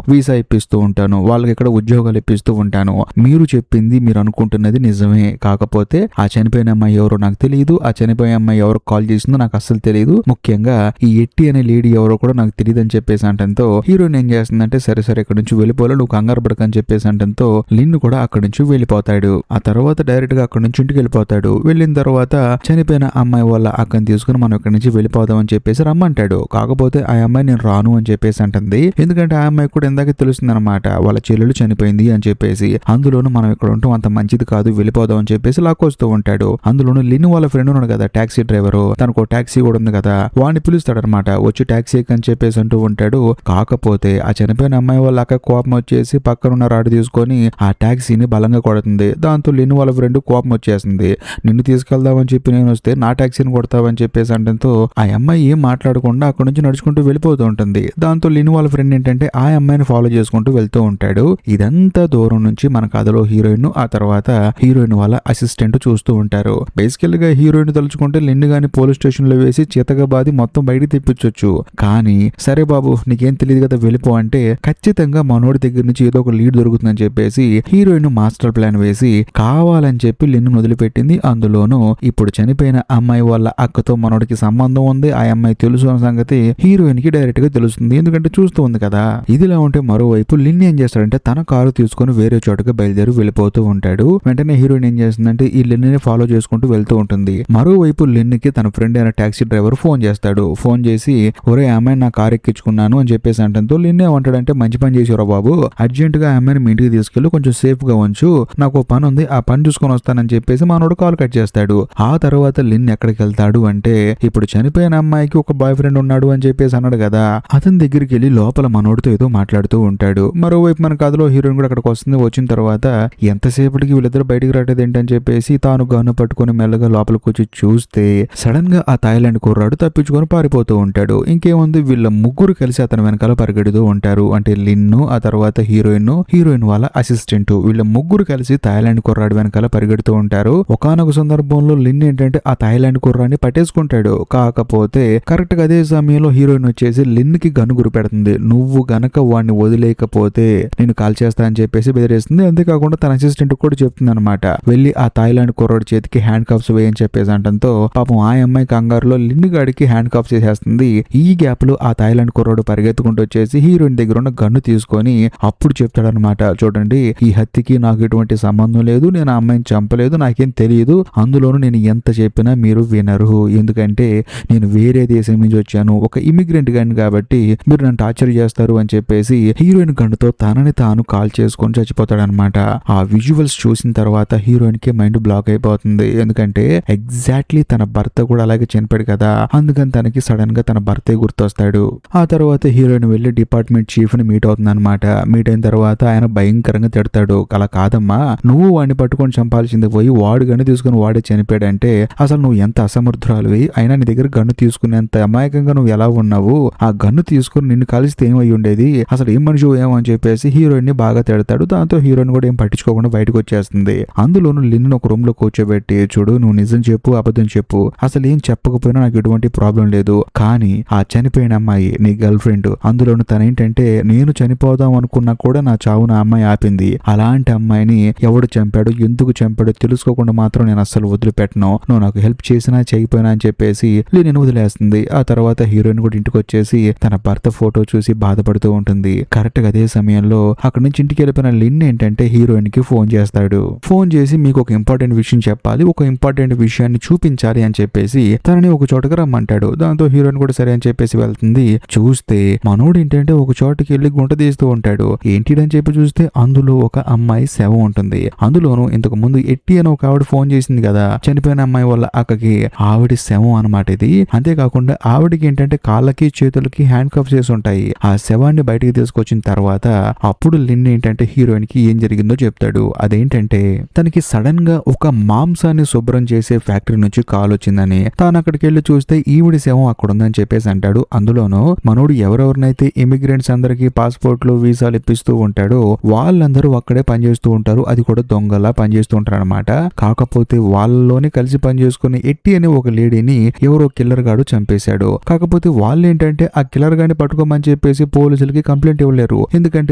వీసా ఇప్పిస్తూ ఉంటాను, వాళ్ళకి ఇక్కడ ఉద్యోగాలు ఇప్పిస్తూ ఉంటాను. మీరు చెప్పింది మీరు అనుకుంటున్నది నిజమే. కాకపోతే ఆ చనిపోయిన అమ్మాయి ఎవరో నాకు తెలియదు, ఆ చనిపోయిన అమ్మాయి ఎవరు కాల్ చేసిందో నాకు అస్సలు తెలియదు, ముఖ్యంగా ఈ ఎట్టి అనే లేడీ ఎవరో కూడా నాకు తెలియదు అని చెప్పేసి అంటంతో హీరోయిన్ ఏం చేస్తుందంటే సరే సరే ఇక్కడ నుంచి వెళ్ళిపోలే, నువ్వు కంగారు పడకని చెప్పేసి అంటంతో లిన్ కూడా అక్కడి నుంచి వెళ్ళిపోతాడు. ఆ తర్వాత డైరెక్ట్ గా అక్కడి నుంచి ఇంటికి వెళ్ళిపోతాడు. వెళ్ళిన తర్వాత చనిపోయిన అమ్మాయి వాళ్ళ అక్కని తీసుకుని మనం ఇక్కడి నుంచి వెళ్ళిపోదాం అని చెప్పేసి రమ్మంటాడు. కాకపోతే ఆ అమ్మాయి నేను రాను అని చెప్పేసి అంటుంది. ఎందుకంటే ఆ అమ్మాయి కూడా ఇందాక తెలుస్తుంది అనమాట వాళ్ళ చెల్లెలు చనిపోయింది అని చెప్పేసి. అందులోనూ మనం ఇక్కడ ఉంటాం అంత మంచిది కాదు, వెళ్ళిపోదాం అని చెప్పేసి లాక్కొస్తూ ఉంటాడు. అందులోనూ లిన్ వాళ్ళ ఫ్రెండ్ ఉన్నాడు కదా టాక్సీ డ్రైవరు, తనకు టాక్సీ కూడా ఉంది కదా, వాడిని పిలుస్తాడనమాట. వచ్చి టాక్సీ అని చెప్పేసి అంటూ ఉంటాడు. కాకపోతే ఆ చనిపోయిన అమ్మాయి వాళ్ళ అక్క కోపం వచ్చేసి పక్కనున్న రాడు తీసుకొని ఆ టాక్సీని బలంగా కొడుతుంది. దాంతో లిన్ వాళ్ళ ఫ్రెండ్ కోపం వచ్చేసింది. నిన్ను తీసుకెళ్దామని చెప్పి నేను వస్తే నా టాక్సీని కొడతావని చెప్పేసి అంటంతో ఆ అమ్మాయి ఏం మాట్లాడకుండా అక్కడ నుంచి నడుచుకుంటూ వెళ్ళిపోతూ ఉంటుంది. దాంతో లిన్ వాళ్ళ ఫ్రెండ్ ఏంటంటే ఆ అమ్మాయిని ఫాలో చేసుకుంటూ వెళ్తూ ఉంటాడు. ఇదంతా దూరం నుంచి మన కథలో హీరోయిన్ ఆ తర్వాత హీరోయిన్ వాళ్ళ అసిస్టెంట్ చూస్తూ ఉంటారు. బేసికల్ గా హీరోయిన్ తలుచుకుంటే లిన్ గాని పోలీస్ స్టేషన్ లో వేసి చేతగా బాది మొత్తం బయటికి తెప్పించొచ్చు. కానీ సరే బాబు నీకేం తెలియదు కదా వెళ్ళిపో అంటే ఖచ్చితంగా మనోడి దగ్గర నుంచి ఏదో ఒక లీడ్ దొరుకుతుందని చెప్పేసి హీరోయిన్ మాస్టర్ ప్లాన్ వేసి కావాలని చెప్పి లిన్ వదిలిపెట్టింది. అందులోనూ ఇప్పుడు చనిపోయిన అమ్మాయి వాళ్ళ అక్కతో మనోడికి సంబంధం ఉంది, ఆ అమ్మాయి తెలుసు అన్న సంగతి హీరోయిన్ కి డైరెక్ట్ గా తెలుస్తుంది. ఎందుకంటే చూస్తూ ఉంది కదా. ఇదిలా ఉంటే మరోవైపు లిన్ ఏం చేస్తాడంటే తన కారు తీసుకొని వేరే చోటుగా బయలుదేరి వెళ్ళిపోతూ ఉంటాడు. వెంటనే హీరోయిన్ ఏం చేస్తుందంటే ఈ లిన్ ని ఫాలో చేసుకుంటూ వెళ్తూ ఉంటుంది. మరోవైపు లిన్ కి తన ఫ్రెండ్ అయిన టాక్సీ డ్రైవర్ ఫోన్ చేస్తాడు. ఫోన్ చేసి ఒరే అమ్మాయి నా కారు ఎక్కించుకున్నాను అని చెప్పేసి అంటంతో లిన్ ఏమంటాడంటే మంచి పని చేసారా బాబు, అర్జెంట్ గా అమ్మాయిని మీ ఇంటికి తీసుకెళ్ళి కొంచెం సేఫ్ గా ఉంచు, నాకు పని ఉంది ఆ పని చూసుకొని వస్తానని చెప్పేసి మనోడు కాల్ కట్ చేస్తాడు. ఆ తర్వాత లిన్ ఎక్కడికి వెళ్తాడు అంటే ఇప్పుడు చనిపోయిన అమ్మాయికి ఒక బాయ్ ఫ్రెండ్ ఉన్నాడు అని చెప్పేసి అన్నాడు కదా, అతని దగ్గరికి వెళ్ళి లోపల మనోడితో ఏదో మాట్లాడుతూ ఉంటాడు. మరోవైపు మన కథలో హీరోయిన్ కూడా అక్కడికి వస్తుంది. వచ్చిన తర్వాత ఎంతసేపటికి వీళ్ళిద్దరు బయటికి రావట్లేదు ఏంటని చెప్పేసి తాను గన్ను పట్టుకుని మెల్లగా లోపలికి వచ్చి చూస్తే సడన్ గా ఆ థాయిలాండ్ కుర్రాడు తప్పించుకొని పారిపోతూ ఉంటాడు. ఇంకేముంది వీళ్ళ ముగ్గురు కలిసి అతని వెనకాల పరిగెడుతూ ఉంటారు. అంటే లిన్ను ఆ తర్వాత హీరోయిన్ వాళ్ళ అసిస్టెంట్ వీళ్ళ ముగ్గురు కలిసి థాయిలాండ్ కుర్రాడు వెనకాల పరిగెడుతూ ఉంటారు. ఒకానొక సందర్భంలో లిన్ ఏంటంటే ఆ థాయిలాండ్ కుర్రాన్ని పట్టేసుకుంటాడు. కాకపోతే కరెక్ట్ గా అదే సమయంలో హీరోయిన్ వచ్చేసి లిన్ కి గన్ను గురి పెడుతుంది. నువ్వు గనక వాడిని వదిలేకపోతే నేను కాల్ చేస్తా అని చెప్పేసి బెదిరేస్తుంది. అంతేకాకుండా తన అసిస్టెంట్ కూడా చెప్తుంది అనమాట వెళ్ళి ఆ థాయిలాండ్ కుర్రాడు చేతికి హ్యాండ్ కప్స్ వేయని చెప్పేసి అంటంతో పాపం ఆ అమ్మాయి కంగారులో లిన్ గాడికి హ్యాండ్ కప్స్ చేసేస్తుంది. ఈ గ్యాప్ లో ఆ థాయిలాండ్ కుర్రాడు పరిగెత్తుకుంటూ వచ్చేసి హీరోయిన్ దగ్గర ఉన్న గన్ను తీసుకొని అప్పుడు చెప్తాడనమాట చూడండి ఈ హత్యకి నాకు ఎటువంటి సంబంధం లేదు, నేను ఆ అమ్మాయిని చంపలేదు, నాకేం తెలియదు, అందులోనూ నేను ఎంత చెప్పినా మీరు వినరు, ఎందుకంటే నేను వేరే దేశం నుంచి వచ్చాను, ఒక ఇమిగ్రెంట్ గాని కాబట్టి మీరు నన్ను టార్చర్ చేస్తారు అని చెప్పేసి హీరోయిన్ గన్నుతో తనని తాను కాల్ చేసుకొని చచ్చిపోతాడనమాట. ఆ విజువల్స్ చూసిన తర్వాత హీరోయిన్ కి మైండ్ బ్లాక్ అయిపోతుంది. ఎందుకంటే ఎగ్జాక్ట్లీ తన భర్త కూడా అలాగే చనిపోయాడు కదా, అందుకని తనకి సడన్ గా తన భర్తే గుర్తొస్తాడు. ఆ తర్వాత హీరోయిన్ వెళ్లి డిపార్ట్మెంట్ చీఫ్ ని మీట్ అవుతుంది అనమాట. మీట్ అయిన తర్వాత ఆయన భయంకరంగా తిడతాడు. అలా కాదమ్మా, నువ్వు వాడిని పట్టుకొని చంపాల్సింది పోయి వాడు గన్ను తీసుకుని వాడే చనిపోయాడంటే అసలు నువ్వు ఎంత అసమర్థురాలువి, అయినా నీ దగ్గర గన్ను తీసుకునేంత అమాయకంగా నువ్వు ఎలా ఉన్నావు, ఆ గన్ను తీసుకుని నిన్ను కలిస్తే ఏమై ఉండేది, అసలు ఏం మనిషి ఏమో అని చెప్పేసి హీరోయిన్ ని బాగా తిడతాడు. దాంతో హీరోయిన్ కూడా ఏం పట్టించుకోకుండా బయటకు వచ్చేస్తుంది. అందులోనూ లిన్ ఒక రూమ్ లో కూర్చోబెట్టి చూడు నువ్వు నిజం చెప్పు అబద్ధం చెప్పు, అసలు ఏం చెప్పకపోయినా నాకు ఎటువంటి ప్రాబ్లం లేదు, కానీ ఆ చనిపోయిన అమ్మాయి నీ గర్ల్ ఫ్రెండ్, అందులోనూ తనేంటంటే నేను చనిపోదాం అనుకున్నా కూడా నా చావున అమ్మాయి ఆపింది, అలాంటి అమ్మాయిని ఎవడు చంపాడు ఎందుకు చంపాడో తెలుసుకోకుండా మాత్రం నేను అస్సలు వదిలిపెట్టను, నువ్వు నాకు హెల్ప్ చేసినా చేయకపోయినా అని చెప్పేసి నేను వదిలేస్తుంది. ఆ తర్వాత హీరోయిన్ కూడా ఇంటికి వచ్చేసి తన భర్త ఫోటో చూసి బాధపడుతూ ఉంటుంది. కరెక్ట్ గా అదే సమయంలో అక్కడ నుంచి ఇంటికి వెళ్ళిపోయిన లిన్ ఏంటంటే హీరోయిన్ కి ఫోన్ చేస్తాడు. ఫోన్ చేసి మీకు ఒక ఇంపార్టెంట్ విషయం చెప్పాలి, ఒక ఇంపార్టెంట్ విషయాన్ని చూపించాలి అని చెప్పేసి తనని ఒక చోటకి రమ్మంటాడు. దాంతో హీరోయిన్ కూడా సరే అని చెప్పేసి వెళ్తుంది. చూస్తే మనోడు ఏంటంటే ఒక చోటుకి వెళ్ళి గుంట తీస్తూ ఉంటాడు. ఏంటిడని చెప్పి చూస్తే అందులో ఒక అమ్మాయి శవం ఉంటుంది. అందులోనూ ఇంతకు ముందు ఎట్టి అని ఒక ఆవిడ ఫోన్ చేసింది కదా చనిపోయిన అమ్మాయి వాళ్ళ అక్కకి, ఆవిడ శవం అనమాట ఇది. అంతేకాకుండా ఆవిడకి ఏంటంటే కాళ్ళకి చేతులకి హ్యాండ్ కప్స్ చేసి ఉంటాయి. ఆ శవాన్ని బయటికి తీసుకొచ్చిన తర్వాత అప్పుడు లిన్ ఏంటంటే హీరోయిన్ కి ఏం జరిగిందో చెప్తాడు. అదేంటంటే తనకి సడన్ గా ఒక మాంసాన్ని శుభ్రం చేసే ఫ్యాక్టరీ నుంచి కాల్ వచ్చిందని, తాను అక్కడికి వెళ్ళి చూస్తే ఈవిడి శవం అక్కడ ఉందని చెప్పేసి అంటాడు. అందులోనూ మనోడు ఎవరెవరినైతే ఇమిగ్రెంట్స్ అందరికి పాస్పోర్ట్లు వీసాలు ఇప్పిస్తూ ఉంటాడో వాళ్ళందరూ అక్కడే పనిచేస్తూ ఉంటారు. అది కూడా దొంగలా పనిచేస్తూ ఉంటారు అనమాట. కాకపోతే వాళ్ళలోనే కలిసి పనిచేసుకుని ఎట్టి అనే ఒక లేడీని ఎవరో కిల్లర్ గాడు చంపేశాడు. కాకపోతే వాళ్ళు ఏంటంటే ఆ కిల్లర్ గాని పట్టుకోమని చెప్పేసి పోలీసులకి కంప్లైంట్ ఇవ్వలేరు. ఎందుకంటే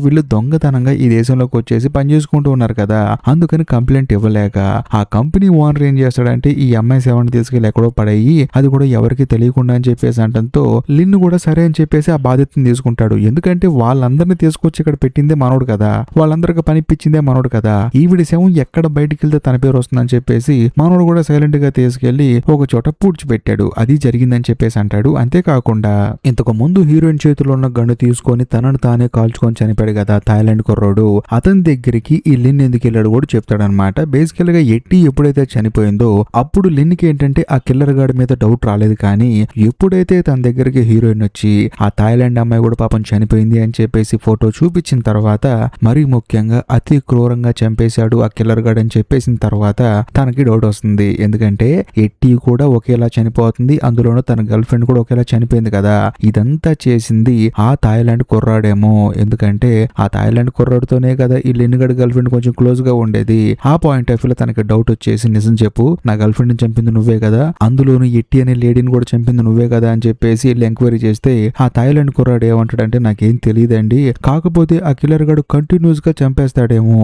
వీళ్ళు దొంగతనంగా ఈ దేశంలోకి వచ్చేసి పని చేసుకుంటూ ఉన్నారు కదా, అందుకని కంప్లైంట్ ఇవ్వలేక ఆ కంపెనీ ఓనర్ ఏం చేస్తాడంటే ఈ అమ్మాయి శవాన్ని తీసుకెళ్లి ఎక్కడో పడేయి, అది కూడా ఎవరికి తెలియకుండా అని చెప్పేసి అంటంతో లిన్ కూడా సరే అని చెప్పేసి ఆ బాధ్యతను తీసుకుంటాడు. ఎందుకంటే వాళ్ళందరినీ తీసుకొచ్చి ఇక్కడ పెట్టిందే మనోడు కదా, వాళ్ళందరికి పనిపించిందే మనోడు కదా, ఈవిడ శవం ఎక్కడ బయటికి వెళ్తే తన పేరు వస్తుందని చెప్పేసి మనోడు కూడా సైలెంట్ గా తీసుకెళ్లి ఒక చోట పూడ్చిపెట్టాడు. అది జరిగిందని చెప్పేసి అంటాడు. అంతేకాకుండా ఇంతకు ముందు హీరోయిన్ చేతిలో ఉన్న గన్ను తీసుకొని తనను తానే కాల్చుకొని చనిపోయాడు కదా థాయిలాండ్ కుర్రోడు, అతని దగ్గరికి ఈ లిన్ ఎందుకు వెళ్ళాడు కూడా చెప్తాడనమాట. బేసికల్ గా ఎట్టి ఎప్పుడైతే చనిపోయిందో అప్పుడు లిన్ కి ఏంటంటే ఆ కిల్లర్ గాడి మీద డౌట్ రాలేదు. కానీ ఎప్పుడైతే తన దగ్గరికి హీరోయిన్ వచ్చి ఆ థాయిలాండ్ అమ్మాయి కూడా పాపం చనిపోయింది అని చెప్పేసి ఫోటో చూపించిన తర్వాత, మరీ ముఖ్యంగా అతి క్రూరంగా చంపేశాడు ఆ కిల్లర్ గాడ్ అని చెప్పేసిన తర్వాత తనకి డౌట్ వస్తుంది. ఎందుకంటే ఎట్టి కూడా ఒకేలా చనిపోతుంది, అందులోనూ తన గర్ల్ ఫ్రెండ్ కూడా ఒకేలా చనిపోయింది కదా, ఇదంతా చేసింది ఆ థాయిలాండ్ కుర్రాడేమో. ఎందుకంటే ఆ థాయిలాండ్ కుర్రాడితోనే కదా ఈ లిన్ గడ్ గర్ల్ ఫ్రెండ్ కొంచెం క్లోజ్ గా ఉండేది. ఆ పాయింట్ ఆఫ్ వ్యూ లో తనకి డౌట్ వచ్చేసి నిజం చెప్పు, నా గర్ల్ ఫ్రెండ్ చంపింది నువ్వే కదా, అందులోనూ ఎట్టి అనే లేడీని కూడా చంపింది నువ్వే కదా అని చెప్పేసి ఎంక్వైరీ చేస్తే ఆ థాయిలాండ్ కుర్రాడు ఏమంటాడంటే నాకేం తెలియదండి, కాకపోతే ఆ కిల్లర్ గాడు కంటిన్యూస్ గా చంపేస్తాడేమో,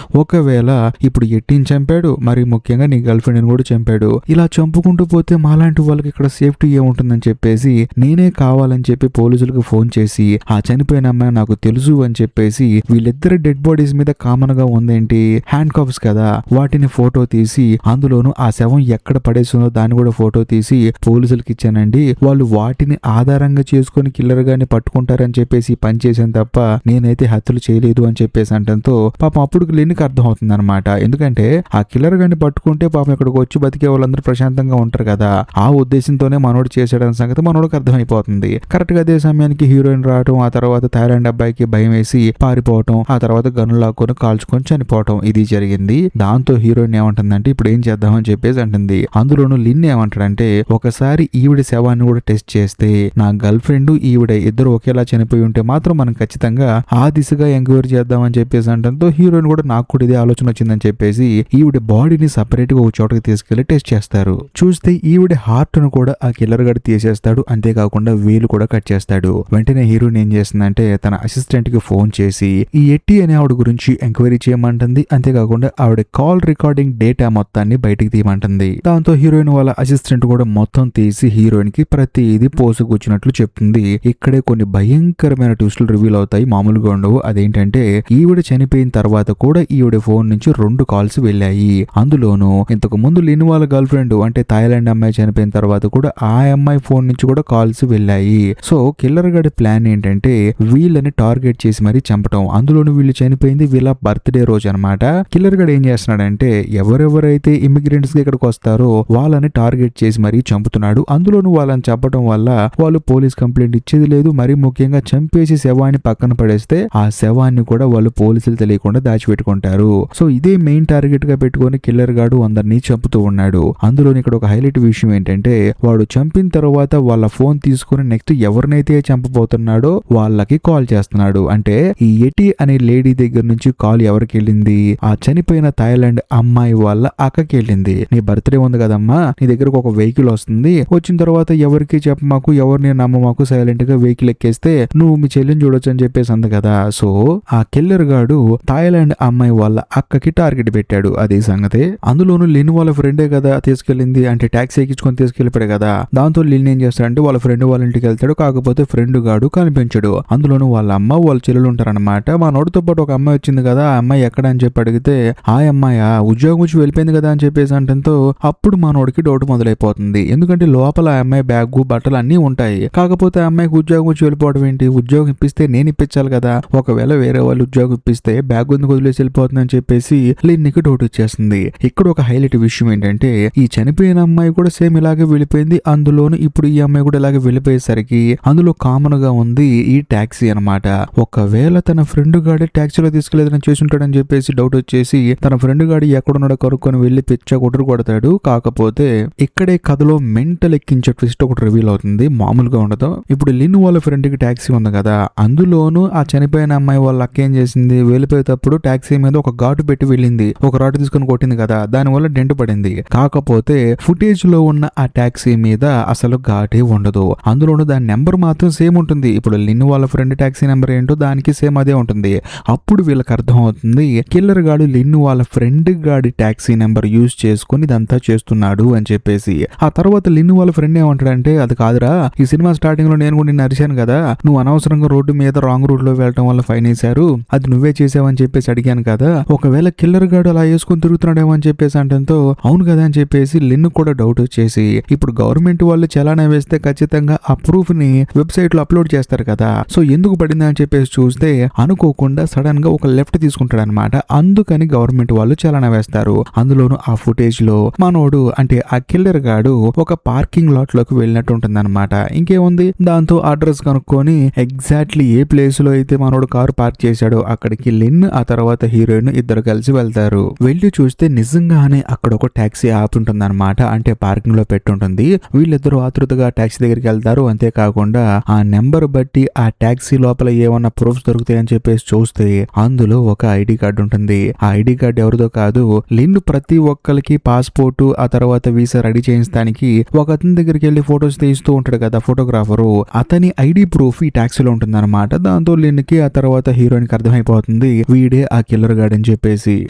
ఒకవేళ ఇప్పుడు ఎట్టిని చంపాడు, మరి ముఖ్యంగా నీ గర్ల్ ఫ్రెండ్ కూడా చంపాడు, ఇలా చంపుకుంటూ పోతే మాలాంటి వాళ్ళకి ఇక్కడ సేఫ్టీ ఏముంటుందని చెప్పేసి నేనే కావాలని చెప్పి పోలీసులకు ఫోన్ చేసి ఆ చనిపోయిన అమ్మాయి నాకు తెలుసు అని చెప్పేసి వీళ్ళిద్దరు డెడ్ బాడీస్ మీద కామన్ గా ఉందేంటి హ్యాండ్ కప్స్ కదా, వాటిని ఫోటో తీసి అందులోనూ ఆ శవం ఎక్కడ పడేసిందో దాన్ని కూడా ఫోటో తీసి పోలీసులకి ఇచ్చానండి, వాళ్ళు వాటిని ఆధారంగా చేసుకుని కిల్లర్ గాని పట్టుకుంటారని చెప్పేసి పని చేశాను తప్ప నేనైతే హత్యలు చేయలేదు అని చెప్పేసి అంటంతో పాపం అప్పుడు లిన్కి అర్థం అవుతుంది అనమాట. ఎందుకంటే ఆ కిల్లర్ గాని పట్టుకుంటే పాపం ఇక్కడికి వచ్చి బతికే వాళ్ళందరూ ప్రశాంతంగా ఉంటారు కదా, ఆ ఉద్దేశంతోనే మనోడు చేశాడన్న సంగతి మనోడికి అర్థమైపోతుంది. కరెక్ట్ గా అదే సమయానికి హీరోయిన్ రావటం, ఆ తర్వాత థాయిలాండ్ అబ్బాయికి భయం వేసి పారిపోవటం, ఆ తర్వాత గన్ను లాక్కొని కాల్చుకొని చనిపోవటం, ఇది జరిగింది. దాంతో హీరోయిన్ ఏమంటుందంటే ఇప్పుడు ఏం చేద్దామని చెప్పేసి అంటుంది. అందులోనూ లిన్ ఏమంటాడంటే ఒకసారి ఈవిడ శవాన్ని కూడా టెస్ట్ చేస్తే నా గర్ల్ ఫ్రెండ్ ఈవిడ ఇద్దరు ఒకేలా చనిపోయి ఉంటే మాత్రం మనం ఖచ్చితంగా ఆ దిశగా ఎంక్వైరీ చేద్దామని చెప్పేసి అంటంతో హీరోయిన్ కూడా నాకు కూడా ఇదే ఆలోచన వచ్చిందని చెప్పేసి ఈవిడ బాడీని సపరేట్ గా ఒక చోటకి తీసుకెళ్లి టెస్ట్ చేస్తారు. చూస్తే ఈవిడ హార్ట్ ను కూడా ఆ కిల్లర్ గడి తీసేస్తాడు, అంతేకాకుండా వేలు కూడా కట్ చేస్తాడు. వెంటనే హీరోయిన్ ఏం చేస్తుందంటే తన అసిస్టెంట్ కి ఫోన్ చేసి ఈ ఎట్టి అనే ఆవిడ గురించి ఎంక్వైరీ చేయమంటుంది, అంతేకాకుండా ఆవిడ కాల్ రికార్డింగ్ డేటా మొత్తాన్ని బయటికి తీయమంటుంది. దాంతో హీరోయిన్ వాళ్ళ అసిస్టెంట్ కూడా మొత్తం తీసి హీరోయిన్ కి ప్రతిదీ పోసుకొచ్చినట్లు చెప్తుంది. ఇక్కడే కొన్ని భయంకరమైన ట్విస్టులు రివీల్ అవుతాయి, మామూలుగా ఉండవు. అదేంటంటే ఈవిడ చనిపోయిన తర్వాత కూడా ఈవిడ ఫోన్ నుంచి 2 కాల్స్ వెళ్ళాయి. అందులోనూ ఇంతకు ముందు లిన్ వాళ్ళ గర్ల్ ఫ్రెండ్ అంటే థాయిలాండ్ అమ్మాయి చనిపోయిన తర్వాత కూడా ఆ అమ్మాయి ఫోన్ నుంచి కూడా కాల్స్ వెళ్ళాయి. సో కిల్లర్ గడి ప్లాన్ ఏంటంటే వీళ్ళని టార్గెట్ చేసి మరీ చంపటం. అందులోనూ వీళ్ళు చనిపోయింది వీళ్ళ బర్త్డే రోజు అనమాట. కిల్లర్ గడి ఏం చేస్తున్నాడంటే ఎవరెవరైతే ఇమిగ్రెంట్స్ ఇక్కడికి వస్తారో వాళ్ళని టార్గెట్ చేసి మరీ చంపుతున్నాడు. అందులోనూ వాళ్ళని చంపడం వల్ల వాళ్ళు పోలీస్ కంప్లైంట్ ఇచ్చేది లేదు, మరీ ముఖ్యంగా చంపేసి శవాన్ని పక్కన పడేస్తే ఆ శవాన్ని కూడా వాళ్ళు పోలీసులు తెలియకుండా దాచిపెట్టుకుంటారు. సో ఇదే మెయిన్ టార్గెట్ గా పెట్టుకొని కిల్లర్ గాడు అందరినీ చంపుతూ ఉన్నాడు. అందులోని ఇక్కడ ఒక హైలైట్ విషయం ఏంటంటే వాడు చంపిన తర్వాత వాళ్ళ ఫోన్ తీసుకుని నెక్స్ట్ ఎవరినైతే చంపబోతున్నాడో వాళ్ళకి కాల్ చేస్తున్నాడు. అంటే ఈ ఎటి అనే లేడీ దగ్గర నుంచి కాల్ ఎవరికి వెళ్ళింది, ఆ చనిపోయిన థాయిలాండ్ అమ్మాయి వాళ్ళ అక్కకి వెళ్ళింది. నీ బర్త్డే ఉంది కదమ్మా, నీ దగ్గరకు ఒక వెహికల్ వస్తుంది, వచ్చిన తర్వాత ఎవరికి చెప్పమాకు, ఎవరిని నమ్మమాకు, సైలెంట్ గా వెహికల్ ఎక్కేస్తే నువ్వు మీ చెల్లిని చూడొచ్చు అని చెప్పేసి అంది కదా. సో ఆ కిల్లర్ గాడు థాయిలాండ్ అమ్మాయి వాళ్ళ అక్కకి టార్గెట్ పెట్టాడు. అదే సంగతి. అందులోనూ లిన్ వాళ్ళ ఫ్రెండే కదా తీసుకెళ్ళింది, అంటే ట్యాక్సీ ఎక్కించుకొని తీసుకెళ్ళిపోయాడు కదా. దాంతో లిన్ ఏం చేస్తాడంటే వాళ్ళ ఫ్రెండ్ వాళ్ళ ఇంటికి వెళ్తాడు. కాకపోతే ఫ్రెండ్ గాడు కనిపించడు. అందులోనూ వాళ్ళ అమ్మ వాళ్ళ చెల్లెలు ఉంటారనమాట. మా నోటితో పాటు ఒక అమ్మాయి వచ్చింది కదా, ఆ అమ్మాయి ఎక్కడ అని చెప్పి అడిగితే ఆ అమ్మాయి ఉద్యోగం వచ్చి వెళ్ళిపోయింది కదా అని చెప్పేసి అంటంతో అప్పుడు మా నోడికి డౌట్ మొదలైపోతుంది. ఎందుకంటే లోపల ఆ అమ్మాయి బ్యాగ్ బట్టలు అన్ని ఉంటాయి, కాకపోతే ఆ అమ్మాయికి ఉద్యోగం వచ్చి వెళ్ళిపోవడం ఏంటి, ఉద్యోగం ఇప్పిస్తే నేను ఇప్పించాలి కదా, ఒకవేళ వేరే వాళ్ళు ఉద్యోగం ఇప్పిస్తే బ్యాగ్ ఎందుకు వదిలేసి వెళ్ళిపోతుంది అని చెప్పేసి లిన్నికి డౌట్ వచ్చేస్తుంది. ఇక్కడ ఒక హైలైట్ విషయం ఏంటంటే ఈ చనిపోయిన అమ్మాయి కూడా సేమ్ ఇలాగే వెళ్ళిపోయింది, అందులోను ఇప్పుడు ఈ అమ్మాయి కూడా ఇలాగే వెళ్ళిపోయేసరికి అందులో కామన్ గా ఉంది ఈ టాక్సీ అనమాట. ఒకవేళ తన ఫ్రెండ్ గాడి టాక్సీలో తీసుకెళ్లేదని చేసుంటాడని చెప్పేసి డౌట్ వచ్చేసి తన ఫ్రెండ్ గాడి ఎక్కడున్నాడో కనుక్కొని వెళ్లి పిచ్చ కొట్టురు కొడతాడు. కాకపోతే ఇక్కడే కథలో మెంటల్ ఎక్కించే ట్విస్ట్ ఒకటి రివీల్ అవుతుంది, మామూలుగా ఉండదు. ఇప్పుడు లిన్ వాళ్ళ ఫ్రెండ్ కి టాక్సీ ఉంది కదా, అందులోను ఆ చనిపోయిన అమ్మాయి వాళ్ళ అక్క ఏం చేసింది, వెళ్ళిపోయేటప్పుడు టాక్సీ మీద ఒక ఘాటు పెట్టి వెళ్ళింది, ఒక రాటు తీసుకొని కొట్టింది కదా, దానివల్ల డెంట్ పడింది. కాకపోతే ఫుటేజ్ లో ఉన్న ఆ టాక్సీ మీద అసలు ఘాటే ఉండదు. అందులోనూ దాని నెంబర్ మాత్రం సేమ్ ఉంటుంది. ఇప్పుడు లిన్ వాళ్ళ ఫ్రెండ్ టాక్సీ నెంబర్ ఏంటో దానికి సేమ్ అదే ఉంటుంది. అప్పుడు వీళ్ళకి అర్థం అవుతుంది కిల్లర్ గాడు లిన్ వాళ్ళ ఫ్రెండ్ గాడి టాక్సీ నెంబర్ యూజ్ చేసుకుని ఇదంతా చేస్తున్నాడు అని చెప్పేసి. ఆ తర్వాత లిన్ వాళ్ళ ఫ్రెండ్ ఏమంటాడంటే అది కాదురా, ఈ సినిమా స్టార్టింగ్ లో నేను కూడా నిన్ను అరిశాను కదా, నువ్వు అనవసరంగా రోడ్డు మీద రాంగ్ రూట్ లో వెళ్ళడం వల్ల ఫైన్ వేశారు, అది నువ్వే చేసావని చెప్పేసి అడిగాను కదా, ఒకవేళ కిల్లర్ గాడు అలా వేసుకుని తిరుగుతున్నాడేమో అని చెప్పేసి అంటంతో అవును కదా అని చెప్పేసి లిన్ కూడా డౌట్ వచ్చేసి ఇప్పుడు గవర్నమెంట్ వాళ్ళు చలానా వేస్తే ఖచ్చితంగా ఆ ప్రూఫ్ ని వెబ్సైట్ లో అప్లోడ్ చేస్తారు కదా, సో ఎందుకు పడిందా అని చెప్పేసి చూస్తే అనుకోకుండా సడన్ గా ఒక లెఫ్ట్ తీసుకుంటాడు అనమాట. అందుకని గవర్నమెంట్ వాళ్ళు చలానా వేస్తారు. అందులోను ఆ ఫుటేజ్ లో మనోడు అంటే ఆ కిల్లర్ గాడు ఒక పార్కింగ్ లాట్ లోకి వెళ్ళినట్టు ఉంటుంది అనమాట. ఇంకేముంది, దాంతో అడ్రస్ కనుక్కొని ఎగ్జాక్ట్లీ ఏ ప్లేస్ లో అయితే మనోడు కారు పార్క్ చేశాడో అక్కడికి లిన్ ఆ తర్వాత హీరోయిన్ ఇద్దరు కలిసి వెళ్తారు. వెళ్ళి చూస్తే నిజంగానే అక్కడ ఒక టాక్సీ ఆపి ఉంటుంది అనమాట. అంటే పార్కింగ్ లో పెట్టుంటుంది. వీళ్ళిద్దరూ ఆతృతగా టాక్సీ దగ్గరికి వెళ్తారు. అంతేకాకుండా ఆ నెంబర్ బట్టి ఆ టాక్సీ లోపల ఏమన్నా ప్రూఫ్స్ దొరుకుతాయని చెప్పేసి చూస్తే అందులో ఒక ఐడి కార్డు ఉంటుంది. ఆ ఐడి కార్డు ఎవరిదో కాదు, లిన్ ప్రతి ఒక్కరికి పాస్పోర్ట్ ఆ తర్వాత వీసా రెడీ చేయించడానికి ఒక అతని దగ్గరికి వెళ్ళి ఫొటోస్ తీస్తూ ఉంటాడు కదా ఫోటోగ్రాఫరు, అతని ఐడి ప్రూఫ్ ఈ టాక్సీలో ఉంటుంది అనమాట. దాంతో లిన్ కి ఆ తర్వాత హీరోయిన్ కి అర్థమైపోతుంది వీడే ఆ కిల్లర్ గాడు అని చెప్పేసి.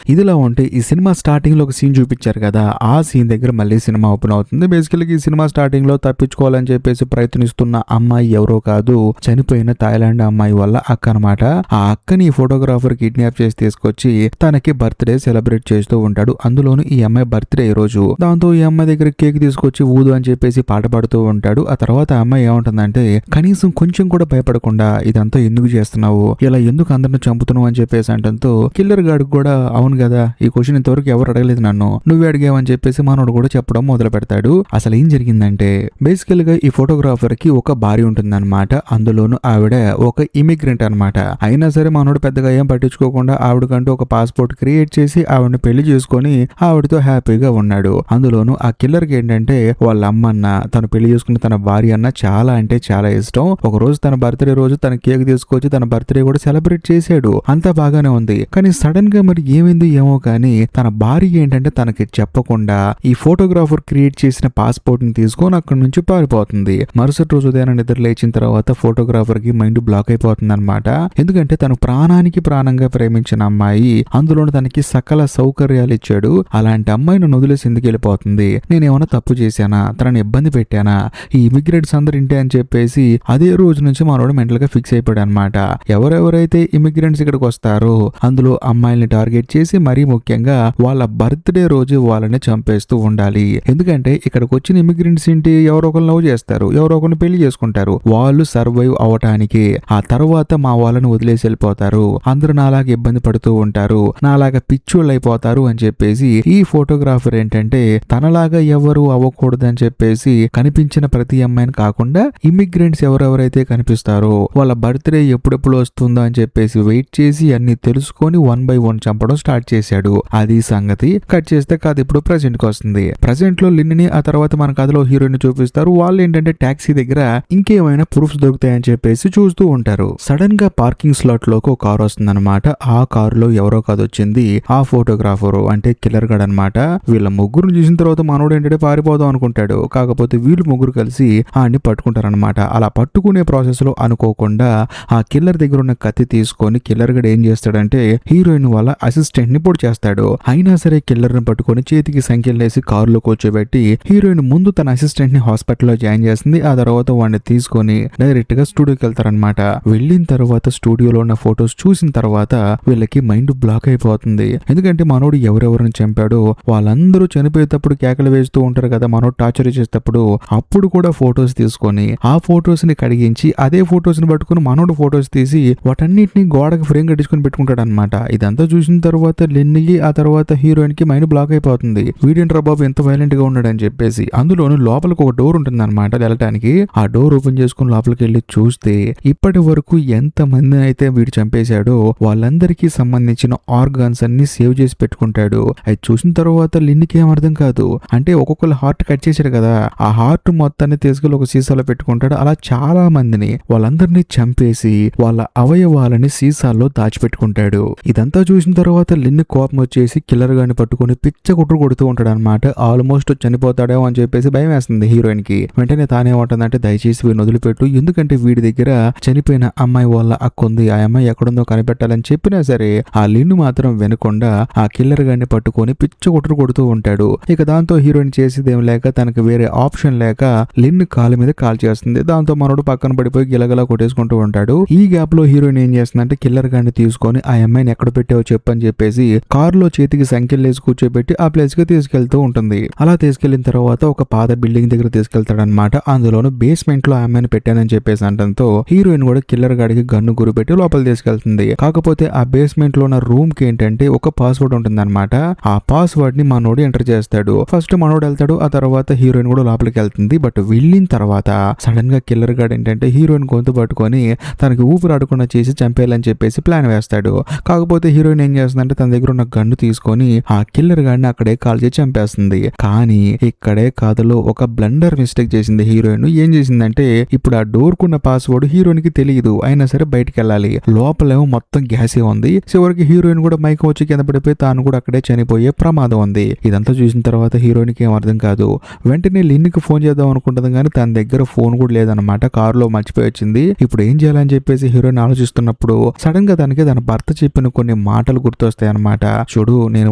ఇదిలా ఉంటే ఈ సినిమా స్టార్టింగ్ లో ఒక సీన్ చూపించారు కదా, ఆ సీన్ దగ్గర మళ్ళీ సినిమా ఓపెన్ అవుతుంది. బేసికల్లీ ఈ సినిమా స్టార్టింగ్ లో తప్పించుకోవాలని చెప్పేసి ప్రయత్నిస్తున్న అమ్మాయి ఎవరో కాదు, చనిపోయిన థాయిలాండ్ అమ్మాయి వల్ల అక్క అనమాట. ఆ అక్కని ఫోటోగ్రాఫర్ కిడ్నాప్ చేసి తీసుకొచ్చి తనకి బర్త్డే సెలబ్రేట్ చేస్తూ ఉంటాడు. అందులోను ఈ అమ్మాయి బర్త్డే ఈ రోజు. దాంతో ఈ అమ్మాయి దగ్గర కేక్ తీసుకొచ్చి ఊదు అని చెప్పేసి పాట పాడుతూ ఉంటాడు. ఆ తర్వాత ఆ అమ్మాయి ఏమంటుందంటే కనీసం కొంచెం కూడా భయపడకుండా ఇదంతా ఎందుకు చేస్తున్నావు, ఇలా ఎందుకు అందరిని చంపుతున్నావు అని చెప్పేసి అంటంతో కిల్లర్ గాడికి కూడా అవును కదా, ఈ క్వశ్చన్ ఇంతవరకు ఎవరు అడగలేదు నన్ను, నువ్వే అడిగావని చెప్పేసి మనోడు కూడా చెప్పడం మొదలు పెడతాడు. అసలు ఏం జరిగిందంటే బేసికల్ గా ఈ ఫోటోగ్రాఫర్ కి ఒక భార్య ఉంటుందన్నమాట. అందులోను ఆవిడ ఒక ఇమిగ్రెంట్ అనమాట. అయినా సరే మనోడు పెద్దగా ఏం పట్టించుకోకుండా ఆవిడకంటూ ఒక పాస్పోర్ట్ క్రియేట్ చేసి ఆవిడని పెళ్లి చేసుకొని ఆవిడతో హ్యాపీగా ఉన్నాడు. అందులోను ఆ కిల్లర్ కి ఏంటంటే వాళ్ళ అమ్మన్న తను పెళ్లి చేసుకున్న తన భార్య అన్న చాలా అంటే చాలా ఇష్టం. ఒక రోజు తన బర్త్డే రోజు తన కేక్ తీసుకొచ్చి తన బర్త్డే కూడా సెలబ్రేట్ చేశాడు. అంతా బాగానే ఉంది. కానీ సడన్ గా మరి ఏమైంది ఏమో కానీ తన భార్య ఏంటంటే తనకి చెప్పకుండా ఈ ఫోటోగ్రాఫర్ క్రియేట్ చేసిన పాస్పోర్ట్ ని తీసుకొని అక్కడి నుంచి పారిపోతుంది. మరుసటి రోజు ఉదయాన్నే నిద్ర లేచిన తర్వాత ఫోటోగ్రాఫర్ కి మైండ్ బ్లాక్ అయిపోతుంది అనమాట. ఎందుకంటే తను ప్రాణానికి ప్రాణంగా ప్రేమించిన అమ్మాయి, అందులో తనకి సకల సౌకర్యాలు ఇచ్చాడు. అలాంటి అమ్మాయి నన్ను వదిలేసి ఎందుకు వెళ్ళిపోతుంది, నేనేమన్నా తప్పు చేశానా, తనని ఇబ్బంది పెట్టానా, ఈ ఇమిగ్రెంట్స్ అందరు ఇంటే అని చెప్పేసి అదే రోజు నుంచి మనోడు మెంటల్ గా ఫిక్స్ అయిపోయాడు అనమాట. ఎవరెవరైతే ఇమిగ్రెంట్స్ ఇక్కడికి వస్తారో అందులో అమ్మాయిల్ని టార్గెట్ చేసి మరీ ముఖ్యంగా వాళ్ళ బర్త్డే రోజు వాళ్ళని చంపేస్తూ ఉండాలి. ఎందుకంటే ఇక్కడికి వచ్చిన ఇమిగ్రెంట్స్ ఏంటి, ఎవరో ఒకరు లవ్ చేస్తారు, ఎవరో ఒకరిని పెళ్లి చేసుకుంటారు, వాళ్ళు సర్వైవ్ అవటానికి ఆ తర్వాత మా వాళ్ళని వదిలేసి వెళ్ళిపోతారు, అందరూ నాలాగా ఇబ్బంది పడుతూ ఉంటారు, నాలాగా పిచ్చోళ్ళు అయిపోతారు అని చెప్పేసి ఈ ఫోటోగ్రాఫర్ ఏంటంటే తనలాగా ఎవరు అవ్వకూడదు అని చెప్పేసి కనిపించిన ప్రతి అమ్మాయిని కాకుండా ఇమిగ్రెంట్స్ ఎవరెవరైతే కనిపిస్తారో వాళ్ళ బర్త్డే ఎప్పుడెప్పుడు వస్తుందో అని చెప్పేసి వెయిట్ చేసి అన్ని తెలుసుకొని 1 by 1 చంపడం స్టార్ట్ చేశాడు. అది సంగతి. కట్ చేస్తే కాదు ఇప్పుడు ప్రెసెంట్ కి వస్తుంది. ప్రెసెంట్ లో లిన్ని ఆ తర్వాత మన కథలో హీరోయిన్ చూపిస్తారు. వాళ్ళు ఏంటంటే టాక్సీ దగ్గర ఇంకేమైనా ప్రూఫ్స్ దొరుకుతాయని చెప్పేసి చూస్తూ ఉంటారు. సడన్ గా పార్కింగ్ స్లాట్ లోకి ఒక కార్ వస్తుందన్నమాట. ఆ కారులో ఎవరో కాదు వచ్చింది ఆ ఫోటోగ్రాఫర్ అంటే కిల్లర్ గడ్ అనమాట. వీళ్ళ ముగ్గురు చూసిన తర్వాత మనోడు ఏంటంటే పారిపోదాం అనుకుంటాడు. కాకపోతే వీళ్ళు ముగ్గురు కలిసి ఆడిని పట్టుకుంటారనమాట. అలా పట్టుకునే ప్రాసెస్ లో అనుకోకుండా ఆ కిల్లర్ దగ్గర ఉన్న కత్తి తీసుకొని కిల్లర్ గడ్ ఏం చేస్తాడంటే హీరోయిన్ వాళ్ళ అసిస్టెంట్ ని పొడి చేస్తాడు. అయినా సరే కిల్లర్ ని పట్టుకొని చేతికి సంఖ్యలు వేసి కారులో కూర్చోబెట్టి హీరోయిన్ ముందు తన అసిస్టెంట్ ని హాస్పిటల్లో జాయిన్ చేస్తుంది. ఆ తర్వాత వాడిని తీసుకొని డైరెక్ట్ గా స్టూడియోకి వెళ్తారనమాట. వెళ్ళిన తర్వాత స్టూడియోలో ఉన్న ఫొటోస్ చూసిన తర్వాత వీళ్ళకి మైండ్ బ్లాక్ అయిపోతుంది. ఎందుకంటే మనోడు ఎవరెవరిని చంపాడో వాళ్ళందరూ చనిపోయేటప్పుడు కేకలు వేస్తూ ఉంటారు కదా మనోడు టార్చర్ చేసేటప్పుడు, అప్పుడు కూడా ఫొటోస్ తీసుకొని ఆ ఫొటోస్ ని కడిగించి అదే ఫొటోస్ ని పట్టుకుని మనోడు ఫొటోస్ తీసి వాటన్నిటిని గోడకు ఫ్రేమ్ కట్టించుకుని పెట్టుకుంటాడు అనమాట. ఇదంతా చూసిన తర్వాత లిన్నికి ఆ తర్వాత హీరోయిన్ కి మైండ్ బ్లాక్ అయిపోతుంది. వీడేంట్రా బాబు ఎంత వైలెంట్ గా ఉన్నాడు అని చెప్పేసి. అందులోను లోపలికి ఒక డోర్ ఉంటుంది అనమాట వెళ్ళటానికి. ఆ డోర్ ఓపెన్ చేసుకుని లోపలికి వెళ్ళి చూస్తే ఇప్పటి వరకు ఎంత మంది అయితే వీడు చంపేశాడో వాళ్ళందరికీ సంబంధించిన ఆర్గాన్స్ అన్ని సేవ్ చేసి పెట్టుకుంటాడు. అది చూసిన తర్వాత లిన్నికి ఏం అర్థం కాదు. అంటే ఒక్కొక్కరు హార్ట్ కట్ చేశాడు కదా, ఆ హార్ట్ మొత్తాన్ని తీసుకెళ్లి ఒక సీసాలో పెట్టుకుంటాడు. అలా చాలా మందిని వాళ్ళందరినీ చంపేసి వాళ్ళ అవయవాలని సీసాల్లో దాచిపెట్టుకుంటాడు. ఇదంతా చూసిన తర్వాత లిన్ కోపం వచ్చేసి కిల్లర్ గాని పట్టుకుని పిచ్చ కుట్రు కొడుతూ ఉంటాడు అనమాట. ఆల్మోస్ట్ చనిపోతాడేమో అని చెప్పేసి భయం వేస్తుంది హీరోయిన్ కి. వెంటనే తానే ఏమంటుందంటే దయచేసి వీడిని వదిలిపెట్టు, ఎందుకంటే వీడి దగ్గర చనిపోయిన అమ్మాయి వాళ్ళ అక్క ఉంది, ఆ అమ్మాయి ఎక్కడుందో కనిపెట్టాలని చెప్పినా సరే ఆ లిన్ను మాత్రం వినకుండా ఆ కిల్లర్ గాడిని పట్టుకొని పిచ్చ కొట్టుడు కొడుతూ ఉంటాడు. ఇక దాంతో హీరోయిన్ చేసేదేం లేక తనకు వేరే ఆప్షన్ లేక లిన్ కాలు మీద కాల్ చేస్తుంది. దాంతో మనోడు పక్కన పడిపోయి గిలగలా కొట్టేసుకుంటూ ఉంటాడు. ఈ గ్యాప్ లో హీరోయిన్ ఏం చేస్తుందంటే కిల్లర్ గాడిని తీసుకొని ఆ అమ్మాయిని ఎక్కడ పెట్టావో చెప్పని చెప్పేసి కారులో చేతికి సంఖ్యలేసి కూర్చోబెట్టి ఆ ప్లేస్ కి తీసుకెళ్తూ ఉంటుంది. అలా తీసుకెళ్లిన తర్వాత ఒక పాత బిల్డింగ్ దగ్గర తీసుకెళ్తాడనమాట. అందులోను బేస్మెంట్ లో ఆ అమ్మాయిని పెట్టానని చెప్పేసి అంటంతో హీరోయిన్ కూడా కిల్లర్ గాడికి గన్ను గురిపెట్టి లోపల తీసుకెళ్తుంది. కాకపోతే ఆ బేస్మెంట్ లో ఉన్న రూమ్ కి ఏంటంటే ఒక పాస్వర్డ్ ఉంటుందన్నమాట. ఆ పాస్వర్డ్ ని మనోడు ఎంటర్ చేస్తాడు. ఫస్ట్ మనోడు వెళ్తాడు, ఆ తర్వాత హీరోయిన్ కూడా లోపలికి వెళ్తుంది. బట్ వెళ్ళిన తర్వాత సడన్ గా కిల్లర్ గాడు ఏంటంటే హీరోయిన్ గొంతు పట్టుకొని తనకి ఊపిరాడకుండా చేసి చంపేయాలని చెప్పేసి ప్లాన్ వేస్తాడు. కాకపోతే హీరోయిన్ ఏం చేస్తుందంటే తన దగ్గర ఉన్న గన్ను తీసుకొని ఆ కిల్లర్ గాడిని అక్కడే కాల్ చేసి చంపేస్తుంది. కానీ ఇక్కడే కథలో ఒక బ్లండర్ మిస్టేక్ చేసింది హీరోయిన్. ఏం చేసిందంటే ఇప్పుడు ఆ డోర్ కున్న పాస్వర్డ్ హీరోయిన్ కి తెలియదు, అయినా సరే బయటికి వెళ్ళాలి. లోపలేమో మొత్తం గ్యాసే ఉంది. చివరికి హీరోయిన్ కూడా మైకం వచ్చి కింద పడిపోయి తాను కూడా అక్కడే చనిపోయే ప్రమాదం ఉంది. ఇదంతా చూసిన తర్వాత హీరోయిన్ కి ఏం అర్థం కాదు. వెంటనే లిన్ కి ఫోన్ చేద్దాం అనుకుంటుంది కానీ తన దగ్గర ఫోన్ కూడా లేదనమాట. కారులో మర్చిపోయి వచ్చింది. ఇప్పుడు ఏం చేయాలని చెప్పేసి హీరోయిన్ ఆలోచిస్తున్నప్పుడు సడన్ గా తనకి తన భర్త చెప్పిన కొన్ని మాటలు గుర్తొస్తాయి అనమాట. చూడు, నేను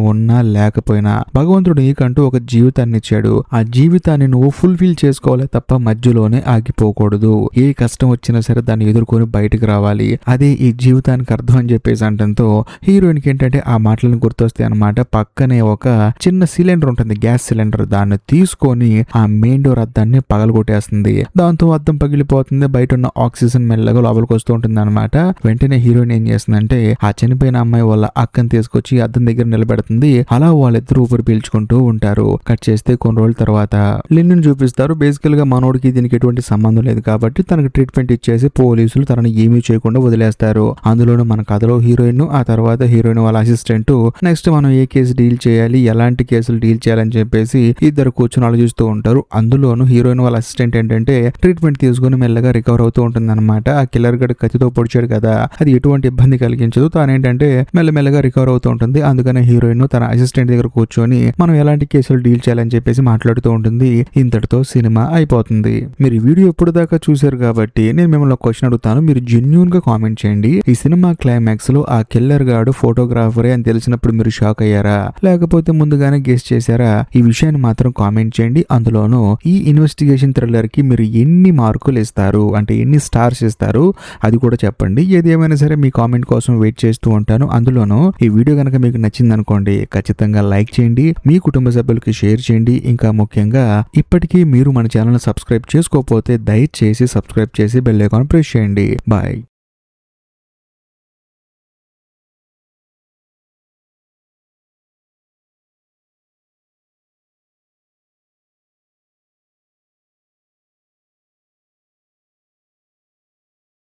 ఉన్నా లేకపోయినా భగవంతుడు నీకంటూ ఒక జీవితాన్ని ఇచ్చాడు. ఆ జీవితాన్ని నువ్వు ఫుల్ఫిల్ చేసుకోవాలి తప్ప మధ్యలోనే ఆగిపోకూడదు. ఏ కష్టం వచ్చినా సరే దాన్ని ఎదుర్కొని బయటికి రావాలి, అదే ఈ జీవితానికి అర్థం అని చెప్పేసి అంటంతో హీరోయిన్ కి ఏంటంటే ఆ మాటలను గుర్తొస్తాయి అనమాట. పక్కనే ఒక చిన్న సిలిండర్ ఉంటుంది, గ్యాస్ సిలిండర్. దాన్ని తీసుకొని ఆ మెయిన్ డోర్ అద్దాన్ని పగలగొట్టేస్తుంది. దాంతో అద్దం పగిలిపోతుంది. బయట ఉన్న ఆక్సిజన్ మెల్లగా లోపలికి వస్తూ ఉంటుంది అనమాట. వెంటనే హీరోయిన్ ఏం చేస్తుందంటే ఆ చనిపోయిన అమ్మాయి వాళ్ళ అక్కని తీసుకొచ్చి అద్దం దగ్గర నిలబెడుతుంది. అలా వాళ్ళిద్దరు ఊపిరి పీల్చుకుంటూ ఉంటారు. కట్ చేస్తే కొన్ని రోజుల తర్వాత లిన్ను చూపిస్తారు. బేసికల్ గా మనోడికి దీనికి ఎటువంటి సంబంధం లేదు కాబట్టి తనకి ట్రీట్మెంట్ ఇచ్చేసి పోలీసులు తనని ఏమీ చేయకుండా వదిలేస్తారు. అందులోనూ మన కథలో హీరోయిన్, ఆ తర్వాత హీరోయిన్ వాళ్ళ అసిస్టెంట్ నెక్స్ట్ మనం ఏ కేసు డీల్ చేయాలి, ఎలాంటి కేసులు డీల్ చేయాలని చెప్పేసి ఇద్దరు కూర్చొని ఆలోచిస్తూ ఉంటారు. అందులోనూ హీరోయిన్ వాళ్ళ అసిస్టెంట్ ఏంటంటే ట్రీట్మెంట్ తీసుకుని మెల్లగా రికవర్ అవుతూ ఉంటుంది అనమాట. ఆ కిల్లర్ గడ్ కత్తితో పొడిచాడు కదా, అది ఎటువంటి ఇబ్బంది కలిగించదు. తానేంటంటే మెల్లమెల్లగా రికవర్ అవుతూ ఉంటుంది. అందుకనే హీరోయిన్ తన అసిస్టెంట్ దగ్గర కూర్చొని మనం ఎలాంటి కేసులు డీల్ చేయాలని చెప్పేసి మాట్లాడుతూ ఉంటుంది. ఇంతటితో సినిమా అయిపోతుంది. మీరు ఈ వీడియో ఎప్పుడు దాకా చూశారు కాబట్టి నేను మిమ్మల్ని క్వశ్చన్ అడుగుతాను, మీరు జెన్యూన్ గా కామెంట్ చేయండి. ఈ సినిమా క్లైమాక్స్ లో ఆ కిల్లర్ గాడు ఫోటోగ్రాఫరే అని తెలిసినప్పుడు మీరు షాక్ అయ్యారా, లేకపోతే ముందుగానే గెస్ చేశారా? ఈ విషయాన్ని మాత్రం కామెంట్ చేయండి. అందులోనూ ఈ ఇన్వెస్టిగేషన్ థ్రిల్లర్ కి మీరు ఎన్ని మార్కులు ఇస్తారు, అంటే ఎన్ని స్టార్స్ ఇస్తారు, అది కూడా చెప్పండి. ఏది ఏమైనా సరే మీ కామెంట్ కోసం వెయిట్ చేస్తూ ఉంటాను. అందులోనూ ఈ వీడియో కనుక మీకు నచ్చింది అనుకోండి, ఖచ్చితంగా లైక్ చేయండి, మీ కుటుంబ సభ్యులకి షేర్ చేయండి. ఇంకా ముఖ్యంగా ఇప్పటికీ మీరు మన ఛానల్ సబ్స్క్రైబ్ చేసుకోకపోతే దయచేసి సబ్స్క్రైబ్ చేసి బెల్ ఐకాన్ ప్రెస్ చేయండి. బాయ్.